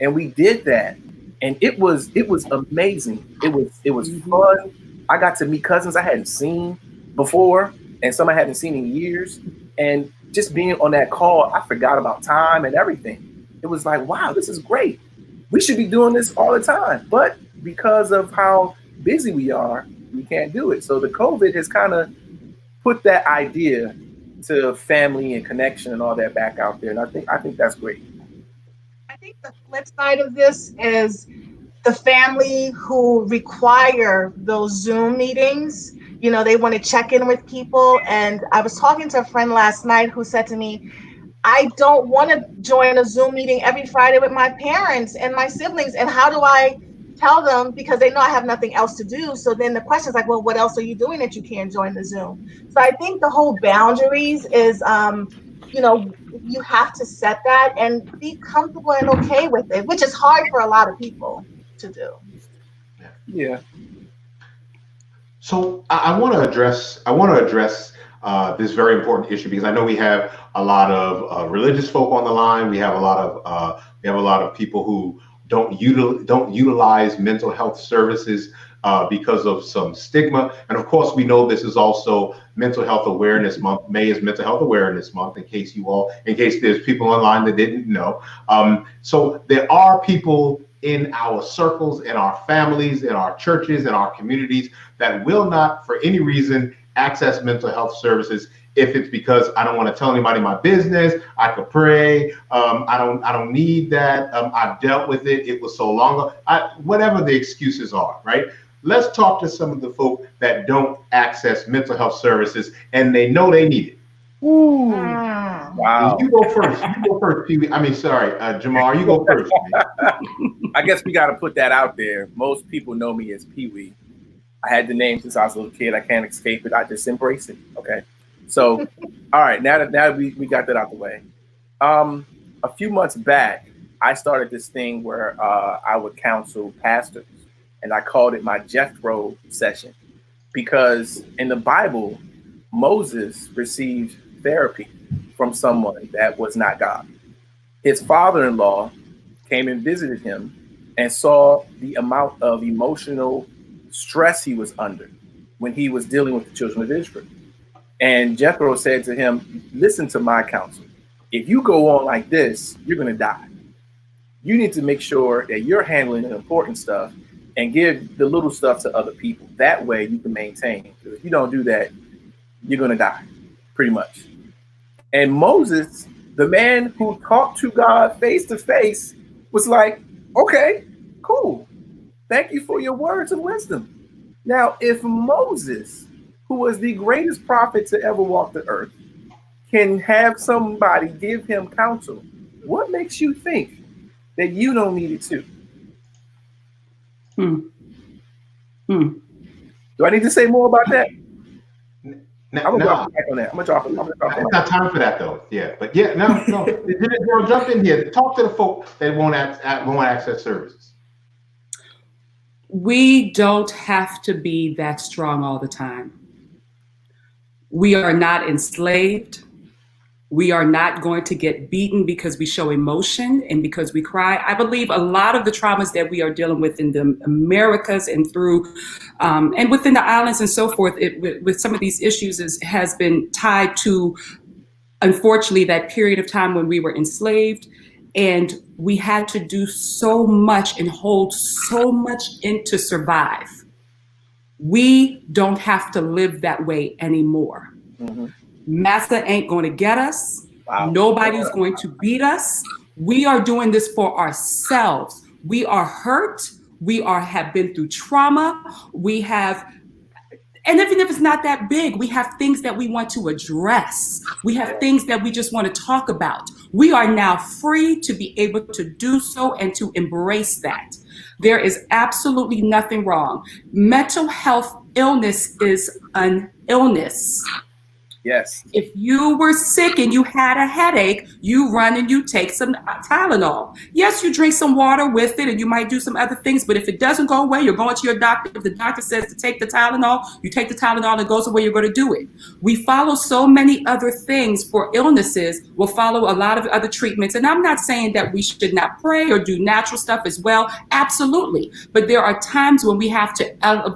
And we did that. And it was amazing. It was fun. I got to meet cousins I hadn't seen before, and some I hadn't seen in years. And just being on that call, I forgot about time and everything. It was like, wow, this is great. We should be doing this all the time. But because of how busy we are, we can't do it. So the COVID has kind of put that idea to family and connection and all that back out there. And I think that's great. I think the flip side of this is the family who require those Zoom meetings. They want to check in with people. And I was talking to a friend last night who said to me, I don't want to join a Zoom meeting every Friday with my parents and my siblings. And how do I tell them? Because they know I have nothing else to do. So then the question is like, well, what else are you doing that you can't join the Zoom? So I think the whole boundaries is, you have to set that and be comfortable and okay with it, which is hard for a lot of people to do. Yeah. So I want to address this very important issue, because I know we have a lot of religious folk on the line. We have a lot of people who don't utilize mental health services because of some stigma. And of course, we know this is also Mental Health Awareness Month. May is Mental Health Awareness Month, in case there's people online that didn't know. So there are people in our circles, in our families, in our churches, in our communities that will not, for any reason, access mental health services. If it's because I don't want to tell anybody my business, I could pray. I don't need that. I've dealt with it. It was so long ago. Whatever the excuses are, right? Let's talk to some of the folk that don't access mental health services and they know they need it. Ooh. Wow. You go first. You go first, Pee Wee. I mean, sorry, Jamar, you go first. I guess we got to put that out there. Most people know me as Pee Wee. I had the name since I was a little kid. I can't escape it. I just embrace it. Okay. So, all right. Now that we got that out the way. A few months back, I started this thing where I would counsel pastors, and I called it my Jethro session, because in the Bible, Moses received therapy from someone that was not God. His father-in-law came and visited him and saw the amount of emotional stress he was under when he was dealing with the children of Israel. And Jethro said to him, listen to my counsel. If you go on like this, you're going to die. You need to make sure that you're handling the important stuff and give the little stuff to other people. That way you can maintain. Because if you don't do that, you're going to die, pretty much. And Moses, the man who talked to God face to face, was like, okay, cool. Thank you for your words of wisdom. Now, if Moses, who was the greatest prophet to ever walk the earth, can have somebody give him counsel, what makes you think that you don't need it too? Do I need to say more about that? I'm gonna drop back on that. I'm gonna drop it. It's not time for that though. Yeah, but yeah, no. Jump in here. Talk to the folk that won't access services. We don't have to be that strong all the time. We are not enslaved. We are not going to get beaten because we show emotion and because we cry. I believe a lot of the traumas that we are dealing with in the Americas and through and within the islands and so forth, with some of these issues has been tied to, unfortunately, that period of time when we were enslaved and we had to do so much and hold so much in to survive. We don't have to live that way anymore. Mm-hmm. Massa ain't going to get us. Wow. Nobody's going to beat us. We are doing this for ourselves. We are hurt. We have been through trauma. And even if it's not that big, we have things that we want to address. We have things that we just want to talk about. We are now free to be able to do so and to embrace that. There is absolutely nothing wrong. Mental health illness is an illness. Yes. If you were sick and you had a headache, you run and you take some Tylenol. Yes, you drink some water with it and you might do some other things, but if it doesn't go away, you're going to your doctor. If the doctor says to take the Tylenol, you take the Tylenol and it goes away, you're going to do it. We follow so many other things for illnesses. We'll follow a lot of other treatments. And I'm not saying that we should not pray or do natural stuff as well. Absolutely. But there are times when we have to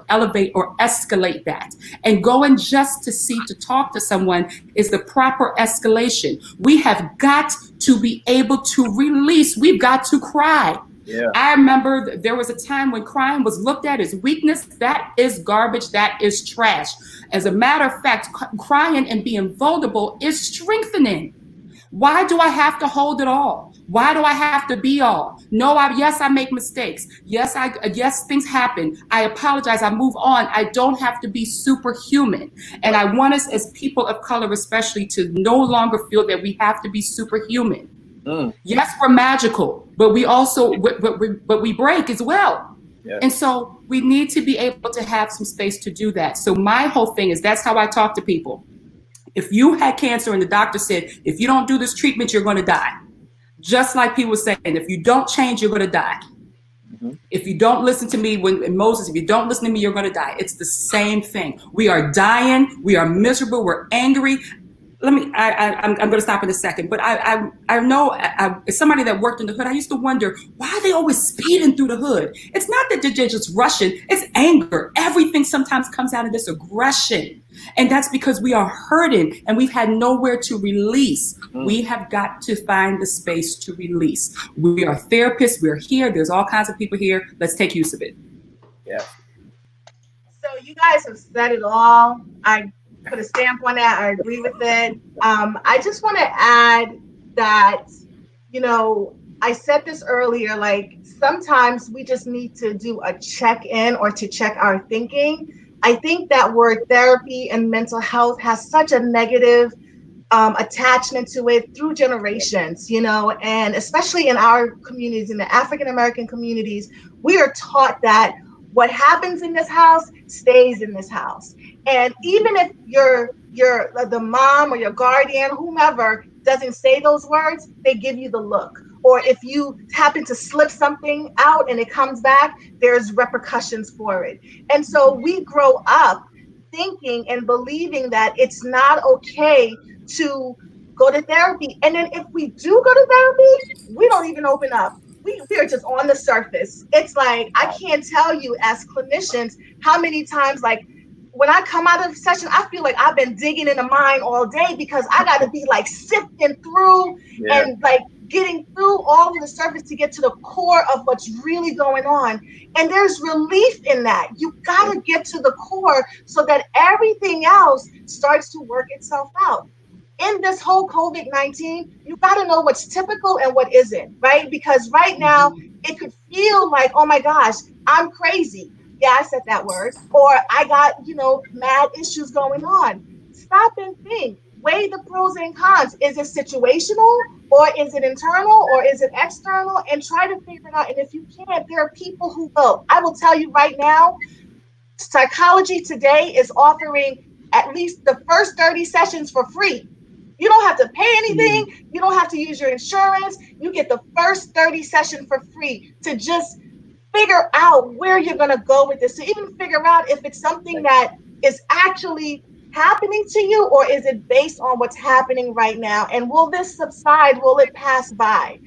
elevate or escalate that. And going just to talk to someone is the proper escalation. We have got to be able to release. We've got to cry. Yeah. I remember there was a time when crying was looked at as weakness. That is garbage. That is trash. As a matter of fact, crying and being vulnerable is strengthening. Why do I have to hold it all? Why do I have to be all? No, yes, I make mistakes. Yes, things happen. I apologize. I move on. I don't have to be superhuman. And I want us as people of color, especially, to no longer feel that we have to be superhuman. Yes, we're magical, but we also, but we break as well. Yeah. And so we need to be able to have some space to do that. So my whole thing is that's how I talk to people. If you had cancer and the doctor said, if you don't do this treatment, you're going to die. Just like people were saying, if you don't change, you're going to die. Mm-hmm. If you don't listen to me, Moses, if you don't listen to me, you're going to die. It's the same thing. We are dying. We are miserable. We're angry. I'm going to stop in a second, but I know as somebody that worked in the hood, I used to wonder why are they always speeding through the hood. It's not that they're just rushing, it's anger. Everything sometimes comes out of this aggression. And that's because we are hurting and we've had nowhere to release. We have got to find the space to release. We are therapists, we're here, there's all kinds of people here. Let's take use of it. Yeah. So you guys have said it all. I put a stamp on that. I agree with it. I just want to add that, you know, I said this earlier, like sometimes we just need to do a check-in or to check our thinking. I think that word therapy and mental health has such a negative attachment to it through generations, you know, and especially in our communities, in the African-American communities, we are taught that what happens in this house stays in this house. And even if the mom or your guardian, whomever, doesn't say those words, they give you the look. Or if you happen to slip something out and it comes back, there's repercussions for it. And so we grow up thinking and believing that it's not okay to go to therapy. And then if we do go to therapy, we don't even open up. We are just on the surface. It's like, I can't tell you as clinicians how many times, like when I come out of session, I feel like I've been digging in the mind all day because I got to be like sifting through and like getting through all of the surface to get to the core of what's really going on. And there's relief in that. You got to get to the core so that everything else starts to work itself out. In this whole COVID-19, you got to know what's typical and what isn't, right? Because right now it could feel like, oh my gosh, I'm crazy. Yeah, I said that word. Or I got, you know, mad issues going on. Stop and think. Weigh the pros and cons. Is it situational or is it internal or is it external? And try to figure it out. And if you can't, there are people who will. I will tell you right now, Psychology Today is offering at least the first 30 sessions for free. You don't have to pay anything. You don't have to use your insurance. You get the first 30 sessions for free to just figure out where you're going to go with this. To even figure out if it's something that is actually happening to you or is it based on what's happening right now? And will this subside? Will it pass by?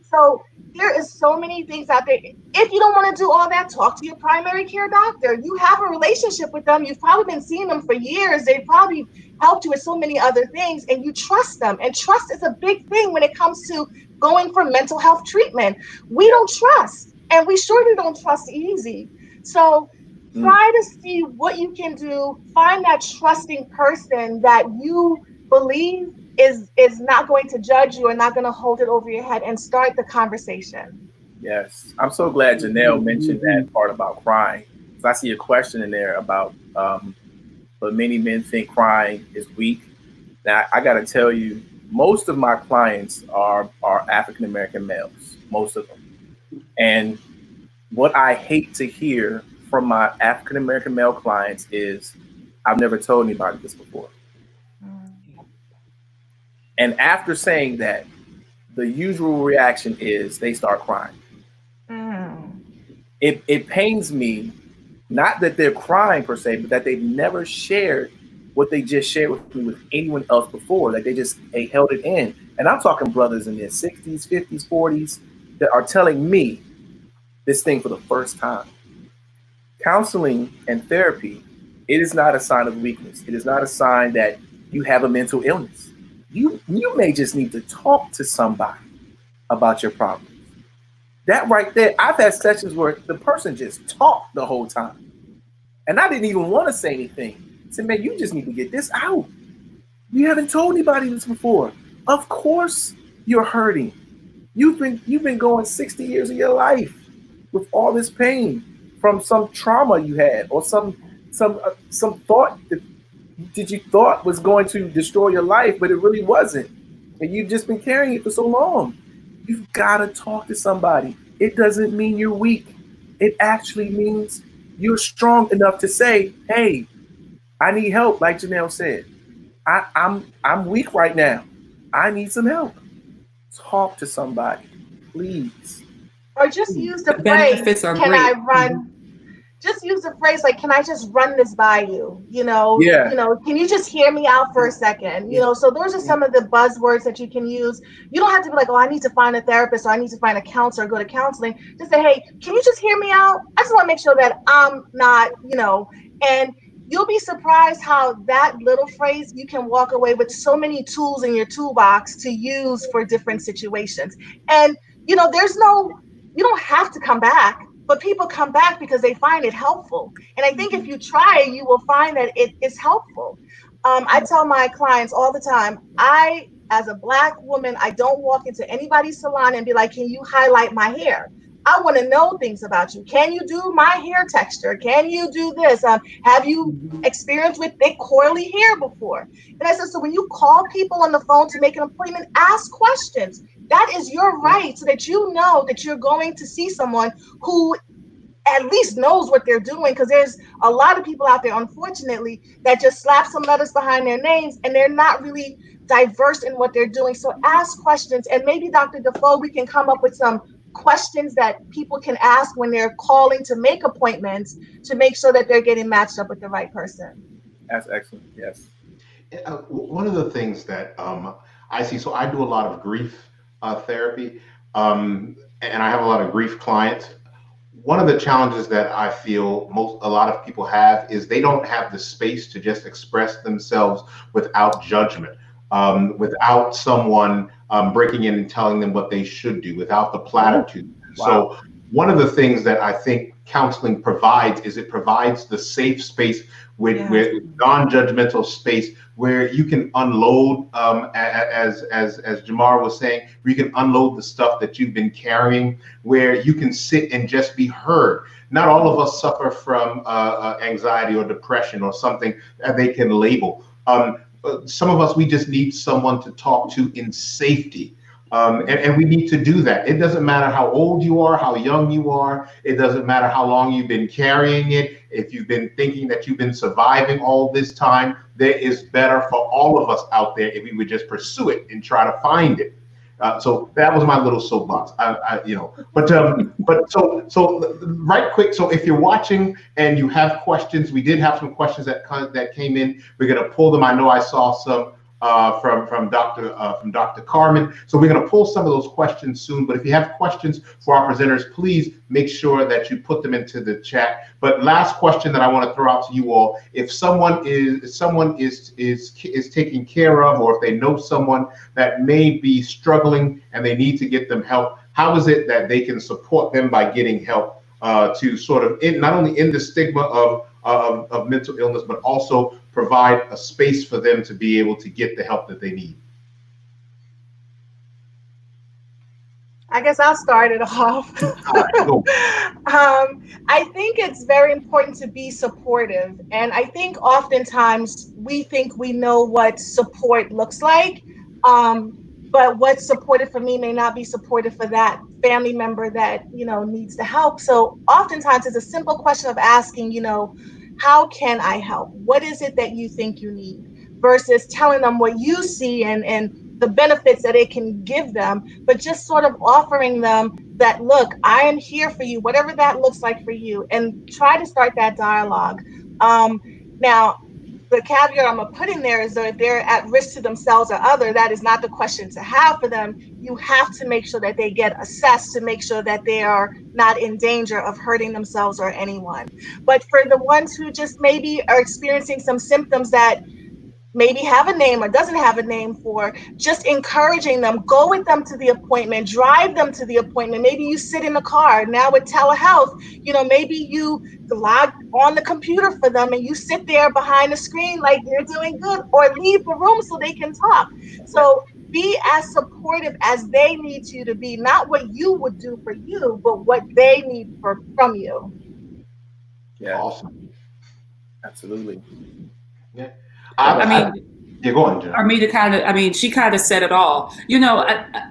So there is so many things out there. If you don't want to do all that, talk to your primary care doctor. You have a relationship with them. You've probably been seeing them for years. They probably helped you with so many other things and you trust them. And trust is a big thing when it comes to going for mental health treatment. We don't trust, and we surely don't trust easy. So try to see what you can do. Find that trusting person that you believe is not going to judge you and not going to hold it over your head, and start the conversation. Yes, I'm so glad Janelle mentioned that part about crying. So I see a question in there about, but many men think crying is weak. Now I got to tell you, most of my clients are African-American males, most of them. And what I hate to hear from my African-American male clients is, I've never told anybody this before. And after saying that, the usual reaction is they start crying. It pains me, not that they're crying per se, but that they've never shared what they just shared with me with anyone else before. Like they held it in. And I'm talking brothers in their 60s, 50s, 40s that are telling me this thing for the first time. Counseling and therapy, it is not a sign of weakness. It is not a sign that you have a mental illness. You may just need to talk to somebody about your problems. That right there, I've had sessions where the person just talked the whole time. And I didn't even want to say anything. I said, man, you just need to get this out. You haven't told anybody this before. Of course you're hurting. You've been going 60 years of your life with all this pain from some trauma you had, or some thought that you thought was going to destroy your life, but it really wasn't. And you've just been carrying it for so long. You've got to talk to somebody. It doesn't mean you're weak. It actually means you're strong enough to say, hey, I need help, like Janelle said. I'm weak right now. I need some help. Talk to somebody, please. Or just use the phrase, can I run? just use the phrase like, can I just run this by you? Yeah. Can you just hear me out for a second? So those are some of the buzzwords that you can use. You don't have to be like, oh, I need to find a therapist or I need to find a counselor, go to counseling. Just say, hey, can you just hear me out? I just want to make sure that I'm not, and you'll be surprised how that little phrase, you can walk away with so many tools in your toolbox to use for different situations. And, you don't have to come back, but people come back because they find it helpful. And I think if you try it, you will find that it is helpful. I tell my clients all the time, as a Black woman, I don't walk into anybody's salon and be like, can you highlight my hair? I want to know things about you. Can you do my hair texture? Can you do this? Have you experienced with thick, coily hair before? And I said, so when you call people on the phone to make an appointment, ask questions. That is your right, so that you know that you're going to see someone who at least knows what they're doing, because there's a lot of people out there, unfortunately, that just slap some letters behind their names and they're not really diverse in what they're doing. So ask questions, and maybe Dr. Defoe, we can come up with some questions that people can ask when they're calling to make appointments to make sure that they're getting matched up with the right person. That's excellent. Yes. One of the things that I see, so I do a lot of grief therapy, and I have a lot of grief clients. One of the challenges that I feel a lot of people have is they don't have the space to just express themselves without judgment, without someone breaking in and telling them what they should do, without the platitude. Wow. So one of the things that I think counseling provides is it provides the safe space with non-judgmental space where you can unload, as Jamar was saying, where you can unload the stuff that you've been carrying, where you can sit and just be heard. Not all of us suffer from anxiety or depression or something that they can label. Some of us, we just need someone to talk to in safety. And we need to do that. It doesn't matter how old you are, how young you are. It doesn't matter how long you've been carrying it. If you've been thinking that you've been surviving all this time, there is better for all of us out there if we would just pursue it and try to find it. So that was my little soapbox. But so right quick. So if you're watching and you have questions, we did have some questions that came in. We're gonna pull them. I know I saw some from Dr. Carmen. So we're going to pull some of those questions soon. But if you have questions for our presenters, please make sure that you put them into the chat. But last question that I want to throw out to you all: if someone is taken care of, or if they know someone that may be struggling and they need to get them help, how is it that they can support them by getting help to sort of not only end the stigma of mental illness, but also provide a space for them to be able to get the help that they need? I guess I'll start it off. I think it's very important to be supportive. And I think oftentimes we think we know what support looks like, but what's supportive for me may not be supportive for that family member that, needs the help. So oftentimes it's a simple question of asking, how can I help? What is it that you think you need? Versus telling them what you see and the benefits that it can give them, but just sort of offering them that, look, I am here for you, whatever that looks like for you, and try to start that dialogue. Now, the caveat I'm gonna put in there is that if they're at risk to themselves or other, that is not the question to have for them. You have to make sure that they get assessed to make sure that they are not in danger of hurting themselves or anyone. But for the ones who just maybe are experiencing some symptoms that maybe have a name or doesn't have a name for, just encouraging them, go with them to the appointment, drive them to the appointment. Maybe you sit in the car. Now with telehealth, maybe you log on the computer for them and you sit there behind the screen like you're doing good, or leave the room so they can talk. So be as supportive as they need you to be, not what you would do for you, but what they need from you. Yeah, awesome. Absolutely. Yeah. Go on, Jen. Armina she kind of said it all. I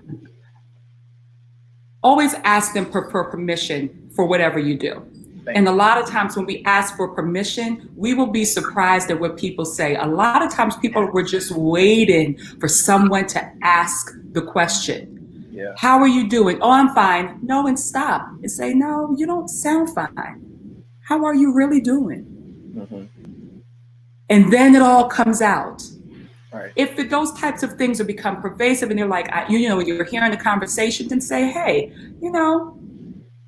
always ask them for permission for whatever you do. And a lot of times when we ask for permission, we will be surprised at what people say. A lot of times people were just waiting for someone to ask the question. Yeah. How are you doing? Oh, I'm fine. No, and stop and say, no, you don't sound fine. how are you really doing? Mm-hmm. And then it all comes out. Right. If those types of things have become pervasive and they're like, when you're hearing the conversation, then say, hey,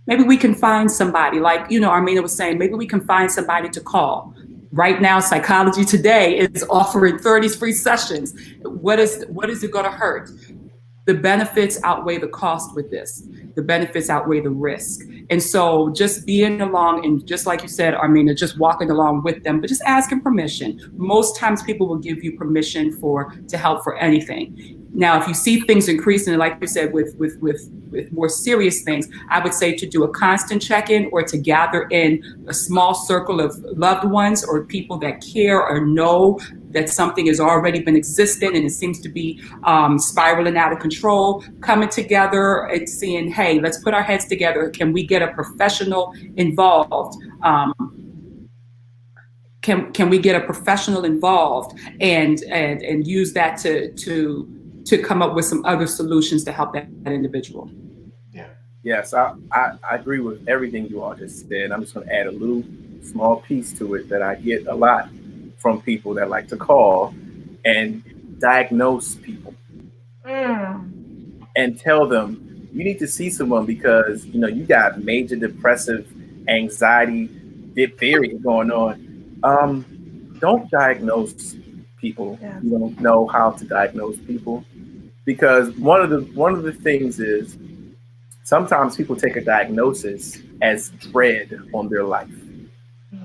maybe we can find somebody, like, Armina was saying, maybe we can find somebody to call. Right now, Psychology Today is offering 30 free sessions. What is it going to hurt? The benefits outweigh the cost with this. The benefits outweigh the risk. And so just being along, and just like you said, Armina, just walking along with them, but just asking permission. Most times people will give you permission to help for anything. Now, if you see things increasing, like you said, with more serious things, I would say to do a constant check-in, or to gather in a small circle of loved ones or people that care or know that something has already been existing and it seems to be spiraling out of control, coming together and seeing, hey, let's put our heads together. Can we get a professional involved? Can we get a professional involved and use that to come up with some other solutions to help that individual? Yeah. Yes, I agree with everything you all just said. I'm just going to add a little small piece to it that I get a lot from people that like to call and diagnose people and tell them you need to see someone because you got major depressive anxiety, diphtheria going on. Don't diagnose people. Yeah. You don't know how to diagnose people, because one of the things is sometimes people take a diagnosis as dread on their life.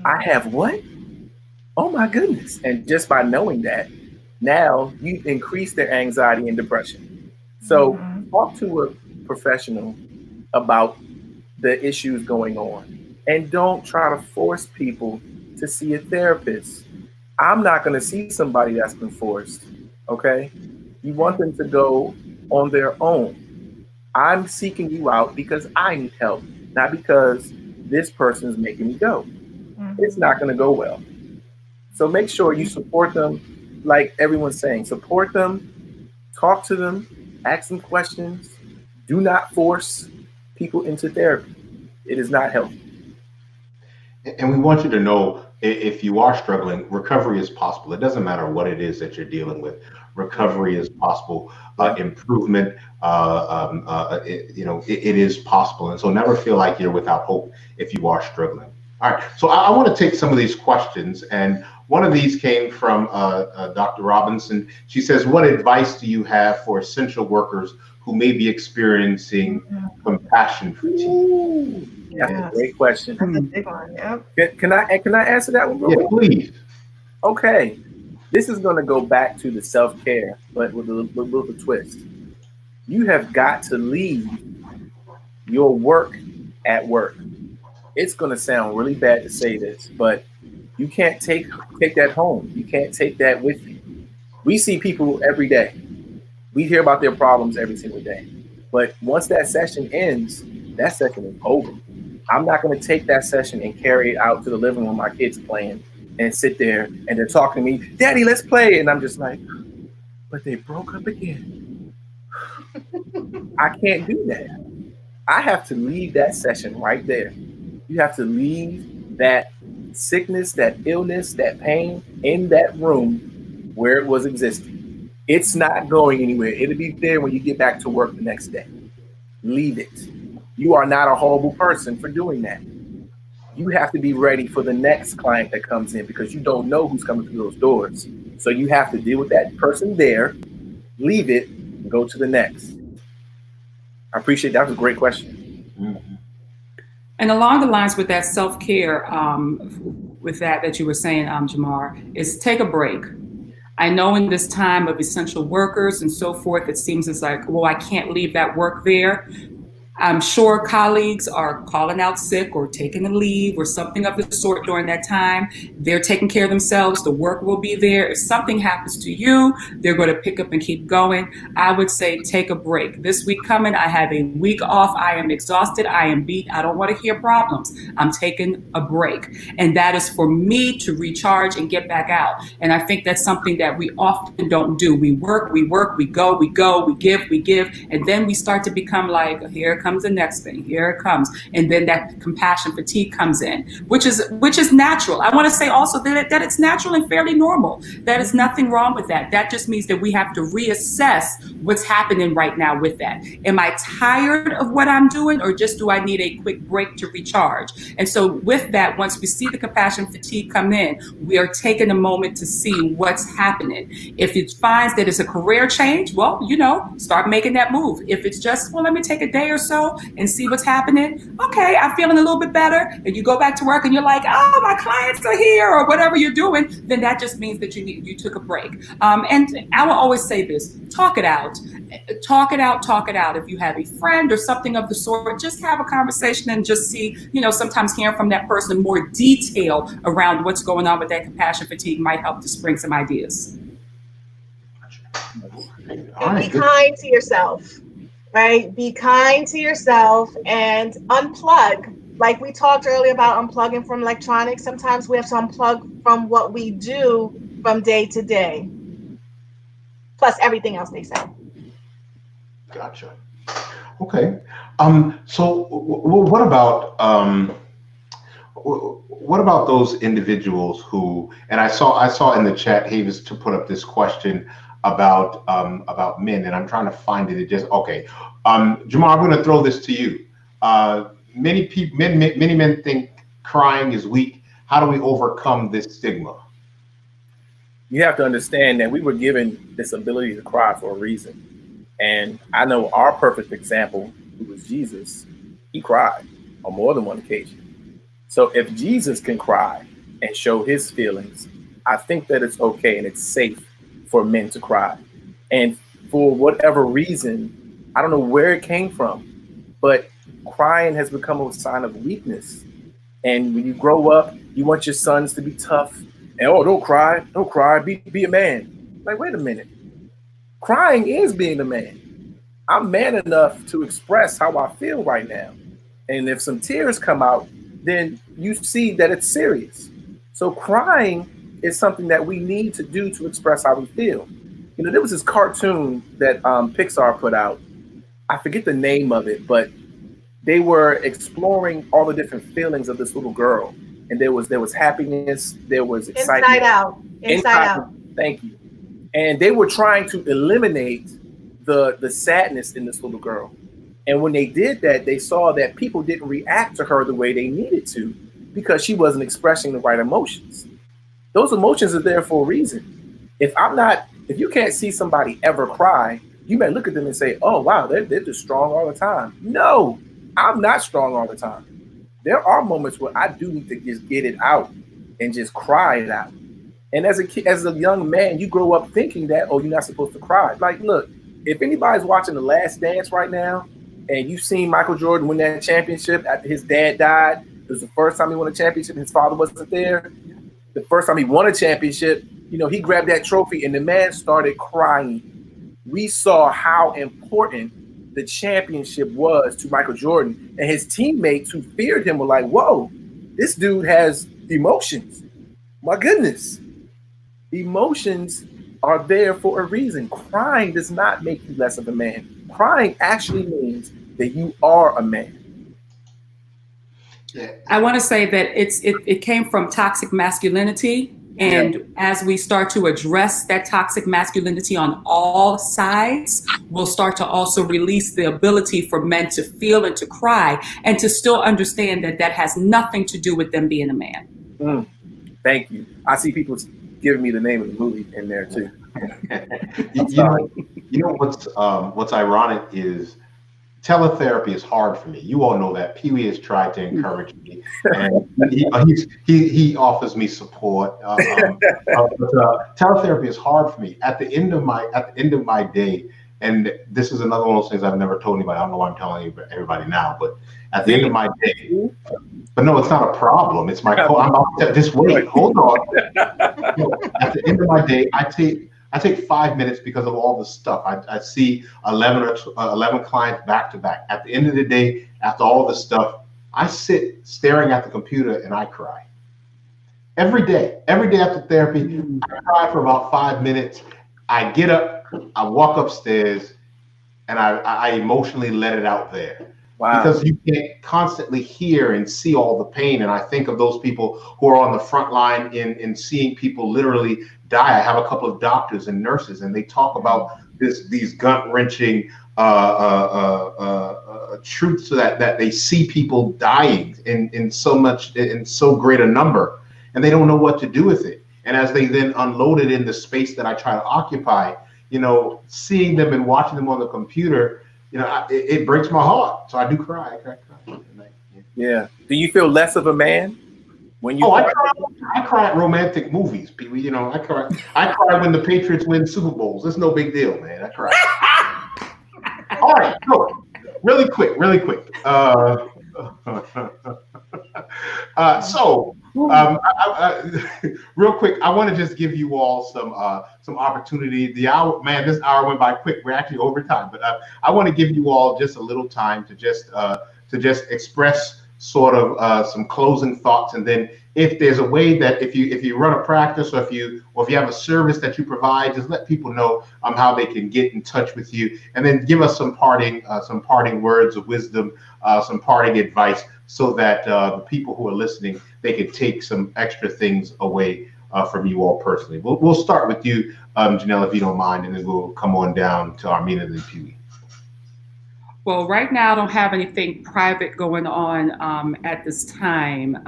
I have what? Oh my goodness. And just by knowing that, now you increase their anxiety and depression. So talk to a professional about the issues going on, and don't try to force people to see a therapist. I'm not going to see somebody that's been forced. Okay. You want them to go on their own. I'm seeking you out because I need help, not because this person is making me go. It's not going to go well. So make sure you support them, like everyone's saying. Support them, talk to them, ask them questions. Do not force people into therapy. It is not healthy. And we want you to know, if you are struggling, recovery is possible. It doesn't matter what it is that you're dealing with. Recovery is possible. Improvement, it is possible. And so never feel like you're without hope if you are struggling. All right, so I want to take some of these questions, and one of these came from Dr. Robinson. She says, what advice do you have for essential workers who may be experiencing compassion fatigue? Ooh, that's a great question. That's a big one. Yep. Can I answer that one? Yeah, please. Okay, this is going to go back to the self-care, but with a little twist. You have got to leave your work at work. It's going to sound really bad to say this, but you can't take that home. You can't take that with you. We see people every day. We hear about their problems every single day. But once that session ends, that session is over. I'm not going to take that session and carry it out to the living room, my kids playing, and sit there and they're talking to me, Daddy, let's play. And I'm just like, but they broke up again. I can't do that. I have to leave that session right there. You have to leave that sickness, that illness, that pain in that room where it was existing. It's not going anywhere. It'll be there when you get back to work the next day. Leave it. You are not a horrible person for doing that. You have to be ready for the next client that comes in, because you don't know who's coming through those doors. So you have to deal with that person there, leave it, and go to the next. I appreciate that. That was a great question. Mm-hmm. And along the lines with that self-care, with that you were saying, Jamar, is take a break. I know in this time of essential workers and so forth, it seems it's like, well, I can't leave that work there. I'm sure colleagues are calling out sick or taking a leave or something of the sort during that time. They're taking care of themselves. The work will be there. If something happens to you, they're going to pick up and keep going. I would say take a break. This week coming, I have a week off. I am exhausted. I am beat. I don't want to hear problems. I'm taking a break. And that is for me to recharge and get back out. And I think that's something that we often don't do. We work, we go, we give, and then we start to become like, here comes the next thing. Here it comes. And then that compassion fatigue comes in, which is natural. I want to say also that it's natural and fairly normal. That is nothing wrong with that. That just means that we have to reassess what's happening right now with that. Am I tired of what I'm doing, or just do I need a quick break to recharge? And so with that, once we see the compassion fatigue come in, we are taking a moment to see what's happening. If it finds that it's a career change, well, start making that move. If it's just, well, let me take a day or so and see what's happening. Okay, I'm feeling a little bit better. And you go back to work and you're like, oh, my clients are here, or whatever you're doing, then that just means that you took a break. And I will always say this, talk it out. Talk it out. If you have a friend or something of the sort, just have a conversation and just see, sometimes hearing from that person more detail around what's going on with that compassion fatigue might help to spring some ideas. And be kind to yourself, right? Be kind to yourself and unplug. Like we talked earlier about unplugging from electronics. Sometimes we have to unplug from what we do from day to day, plus everything else they say. Gotcha. Okay. So what about those individuals who, and I saw in the chat, Havis, to put up this question about men, and I'm trying to find it. Okay. Jamar, I'm going to throw this to you. Many men think crying is weak. How do we overcome this stigma? You have to understand that we were given this ability to cry for a reason. And I know our perfect example, who was Jesus, he cried on more than one occasion. So if Jesus can cry and show his feelings, I think that it's okay and it's safe for men to cry. And for whatever reason, I don't know where it came from, but crying has become a sign of weakness. And when you grow up, you want your sons to be tough and, oh, don't cry, be a man. Like, wait a minute. Crying is being a man. I'm man enough to express how I feel right now. And if some tears come out, then you see that it's serious. So crying is something that we need to do to express how we feel. There was this cartoon that Pixar put out. I forget the name of it, but they were exploring all the different feelings of this little girl. And there was happiness, there was excitement. Inside Out. Thank you. And they were trying to eliminate the sadness in this little girl. And when they did that, they saw that people didn't react to her the way they needed to because she wasn't expressing the right emotions. Those emotions are there for a reason. If you can't see somebody ever cry, you may look at them and say, oh, wow, they're just strong all the time. No, I'm not strong all the time. There are moments where I do need to just get it out and just cry it out. And as a young man, you grow up thinking that, oh, you're not supposed to cry. Like, look, if anybody's watching The Last Dance right now, and you've seen Michael Jordan win that championship after his dad died, it was the first time he won a championship, his father wasn't there. The first time he won a championship, he grabbed that trophy and the man started crying. We saw how important the championship was to Michael Jordan, and his teammates who feared him were like, whoa, this dude has emotions. My goodness. Emotions are there for a reason. Crying does not make you less of a man. Crying actually means that you are a man. Yeah. I want to say that it came from toxic masculinity. And as we start to address that toxic masculinity on all sides, we'll start to also release the ability for men to feel and to cry and to still understand that that has nothing to do with them being a man. Thank you. I see people giving me the name of the movie in there too. What's ironic is teletherapy is hard for me. You all know that. Pee-wee has tried to encourage me, and he offers me support. But teletherapy is hard for me. At the end of my day, and this is another one of those things I've never told anybody. I don't know why I'm telling everybody now, but at the end of my day, but no, it's not a problem. It's my I'm about to just wait. Hold on. At the end of my day, I take 5 minutes because of all the stuff. I see 11 clients back to back. At the end of the day, after all the stuff, I sit staring at the computer and I cry. Every day after therapy, I cry for about 5 minutes. I get up, I walk upstairs, and I emotionally let it out there. Wow. Because you can constantly hear and see all the pain. And I think of those people who are on the front line in seeing people literally die. I have a couple of doctors and nurses, and they talk about these gut-wrenching truths that they see people dying in so great a number, and they don't know what to do with it. And as they then unload it in the space that I try to occupy, seeing them and watching them on the computer, it breaks my heart. So I do cry. I cry. Yeah. Do you feel less of a man when you? I cry at romantic movies, people. I cry when the Patriots win Super Bowls. It's no big deal, man. I cry. All right, so really quick. Real quick, I want to just give you all some opportunity. This hour went by quick. We're actually over time, but I want to give you all just a little time to just express sort of some closing thoughts, and then if there's a way that if you run a practice or if you have a service that you provide, just let people know how they can get in touch with you, and then give us some parting words of wisdom, some parting advice, so that the people who are listening, they can take some extra things away from you all personally. We'll start with you, Janelle, if you don't mind, and then we'll come on down to Armina and Pee-wee. Well, right now I don't have anything private going on at this time.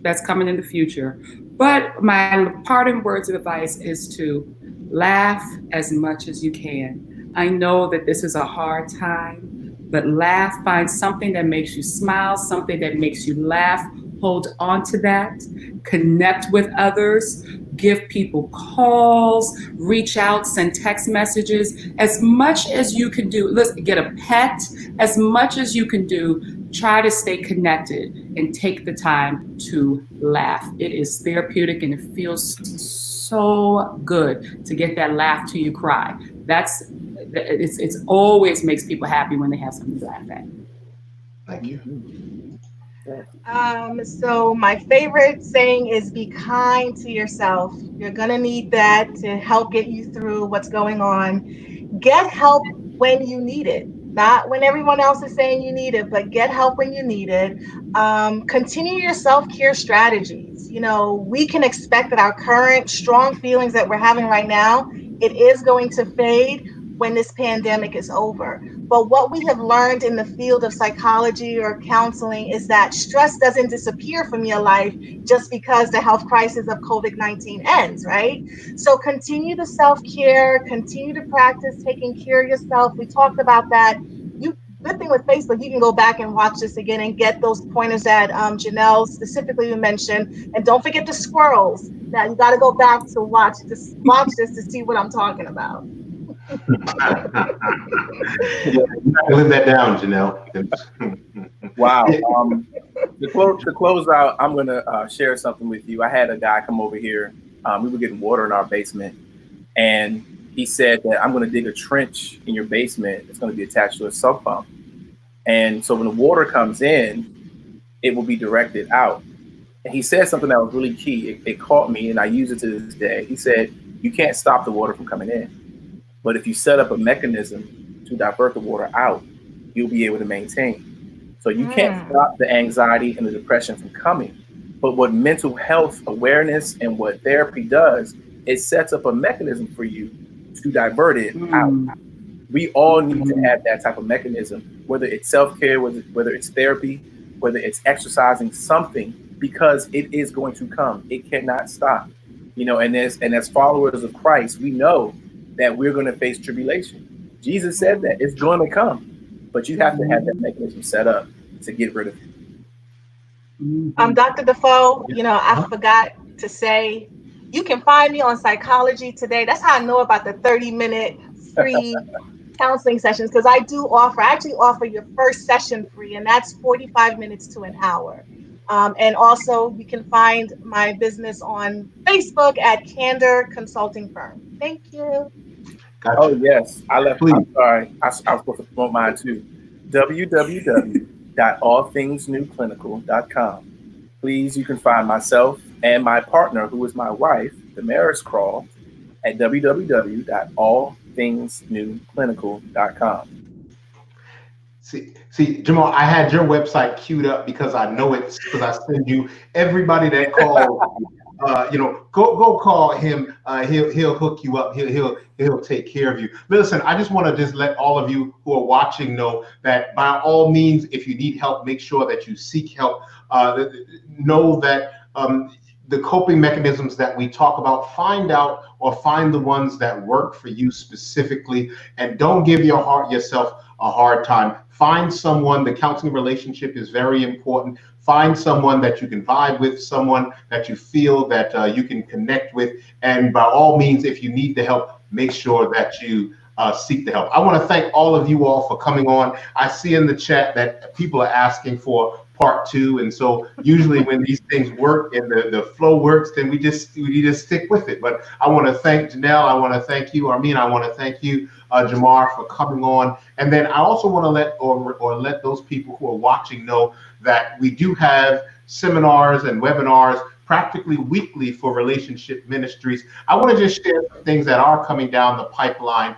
That's coming in the future. But my parting words of advice is to laugh as much as you can. I know that this is a hard time, but laugh, find something that makes you smile, something that makes you laugh. Hold on to that, connect with others, give people calls, reach out, send text messages, as much as you can do. Listen, get a pet, as much as you can do. Try to stay connected and take the time to laugh. It is therapeutic and it feels so good to get that laugh till you cry. It's always makes people happy when they have something to laugh at. Thank you. So my favorite saying is be kind to yourself. You're gonna need that to help get you through what's going on. Get help when you need it, not when everyone else is saying you need it, but get help when you need it. Continue your self-care strategies. We can expect that our current strong feelings that we're having right now, it is going to fade when this pandemic is over. But what we have learned in the field of psychology or counseling is that stress doesn't disappear from your life just because the health crisis of COVID-19 ends, right? So continue the self-care, continue to practice taking care of yourself. We talked about that. Good thing with Facebook, you can go back and watch this again and get those pointers that Janelle specifically mentioned. And don't forget the squirrels. Now you got to go back to watch this to see what I'm talking about. Live that down, Janelle. Wow. To close out, I'm going to share something with you. I had a guy come over here. We were getting water in our basement, and he said that I'm going to dig a trench in your basement. It's going to be attached to a sump pump. And so when the water comes in, it will be directed out. And he said something that was really key. It caught me, and I use it to this day. He said, you can't stop the water from coming in, but if you set up a mechanism to divert the water out, you'll be able to maintain. So you can't stop the anxiety and the depression from coming. But what mental health awareness and what therapy does, it sets up a mechanism for you to divert it out. We all need to have that type of mechanism, whether it's self-care, whether it's therapy, whether it's exercising, something, because it is going to come. It cannot stop. And as followers of Christ, we know that we're going to face tribulation. Jesus said that it's going to come, but you have to have that mechanism set up to get rid of it. Dr. Defoe, I forgot to say, you can find me on Psychology Today. That's how I know about the 30-minute free counseling sessions, because I actually offer your first session free, and that's 45 minutes to an hour. And also you can find my business on Facebook at Candor Consulting Firm. Thank you. Gotcha. Oh, yes. I'm sorry. I was supposed to promote mine too. www.allthingsnewclinical.com. Please, you can find myself and my partner, who is my wife, Damaris Crawl, at www.allthingsnewclinical.com. See, Jamal, I had your website queued up because I know it's because I send you everybody that calls. Go call him. He'll hook you up. He'll take care of you. But listen, I just want to just let all of you who are watching know that by all means, if you need help, make sure that you seek help. Know that the coping mechanisms that we talk about, find out or find the ones that work for you specifically, and don't give yourself a hard time. Find someone. The counseling relationship is very important. Find someone that you can vibe with, someone that you feel that you can connect with. And by all means, if you need the help, make sure that you seek the help. I want to thank all of you all for coming on. I see in the chat that people are asking for part 2, and so usually when these things work and the flow works, then we just stick with it. But I want to thank Janelle. I want to thank you, Armina. I want to thank you, Jamar, for coming on. And then I also want to let those people who are watching know that we do have seminars and webinars practically weekly for relationship ministries. I want to just share some things that are coming down the pipeline.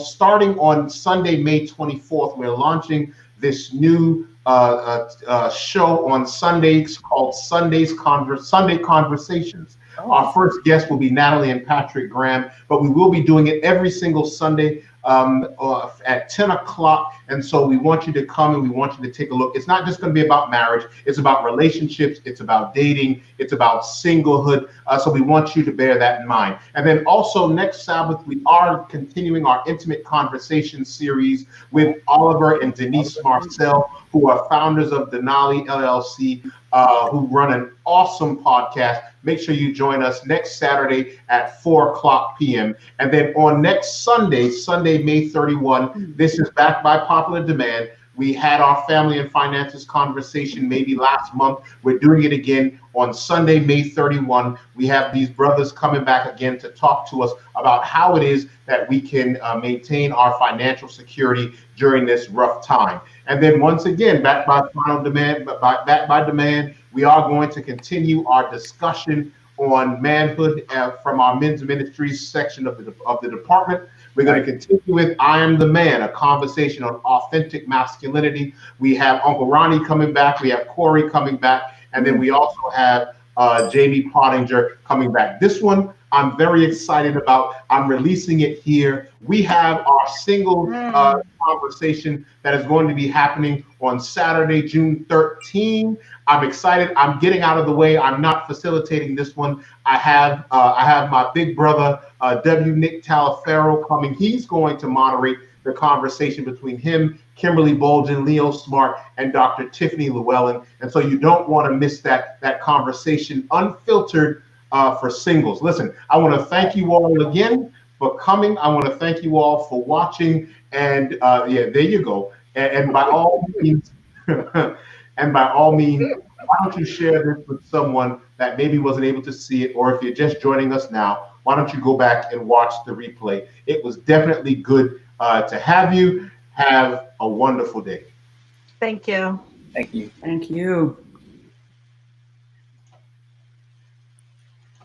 Starting on Sunday, May 24th, we're launching this new show on Sundays called Sunday Conversations. Our first guest will be Natalie and Patrick Graham, but we will be doing it every single Sunday at 10 o'clock. And so we want you to come and we want you to take a look. It's not just going to be about marriage. It's about relationships. It's about dating. It's about singlehood. So we want you to bear that in mind. And then also next Sabbath, we are continuing our intimate conversation series with Oliver and Denise Marcel, who are founders of Denali LLC, who run an awesome podcast. Make sure you join us next Saturday at 4:00 p.m. And then on next Sunday, May 31, this is back by popular demand. We had our family and finances conversation maybe last month. We're doing it again on Sunday, May 31. We have these brothers coming back again to talk to us about how it is that we can maintain our financial security during this rough time. And then once again, back by demand, we are going to continue our discussion on manhood from our men's ministries section of the department. We're going to continue with I Am the Man, a conversation on authentic masculinity. We have Uncle Ronnie coming back. We have Corey coming back. And then we also have Jamie Pottinger coming back. This one I'm very excited about. I'm releasing it here. We have our single conversation that is going to be happening on Saturday, June 13. I'm excited. I'm getting out of the way. I'm not facilitating this one. I have my big brother, W. Nick Talaferro, coming. He's going to moderate the conversation between him, Kimberly Bolgen, Leo Smart, and Dr. Tiffany Llewellyn. And so you don't want to miss that conversation, unfiltered for singles. Listen, I want to thank you all again for coming. I want to thank you all for watching. And there you go. And by all means, why don't you share this with someone that maybe wasn't able to see it, or if you're just joining us now, why don't you go back and watch the replay? It was definitely good to have you. Have a wonderful day. Thank you. Thank you. Thank you.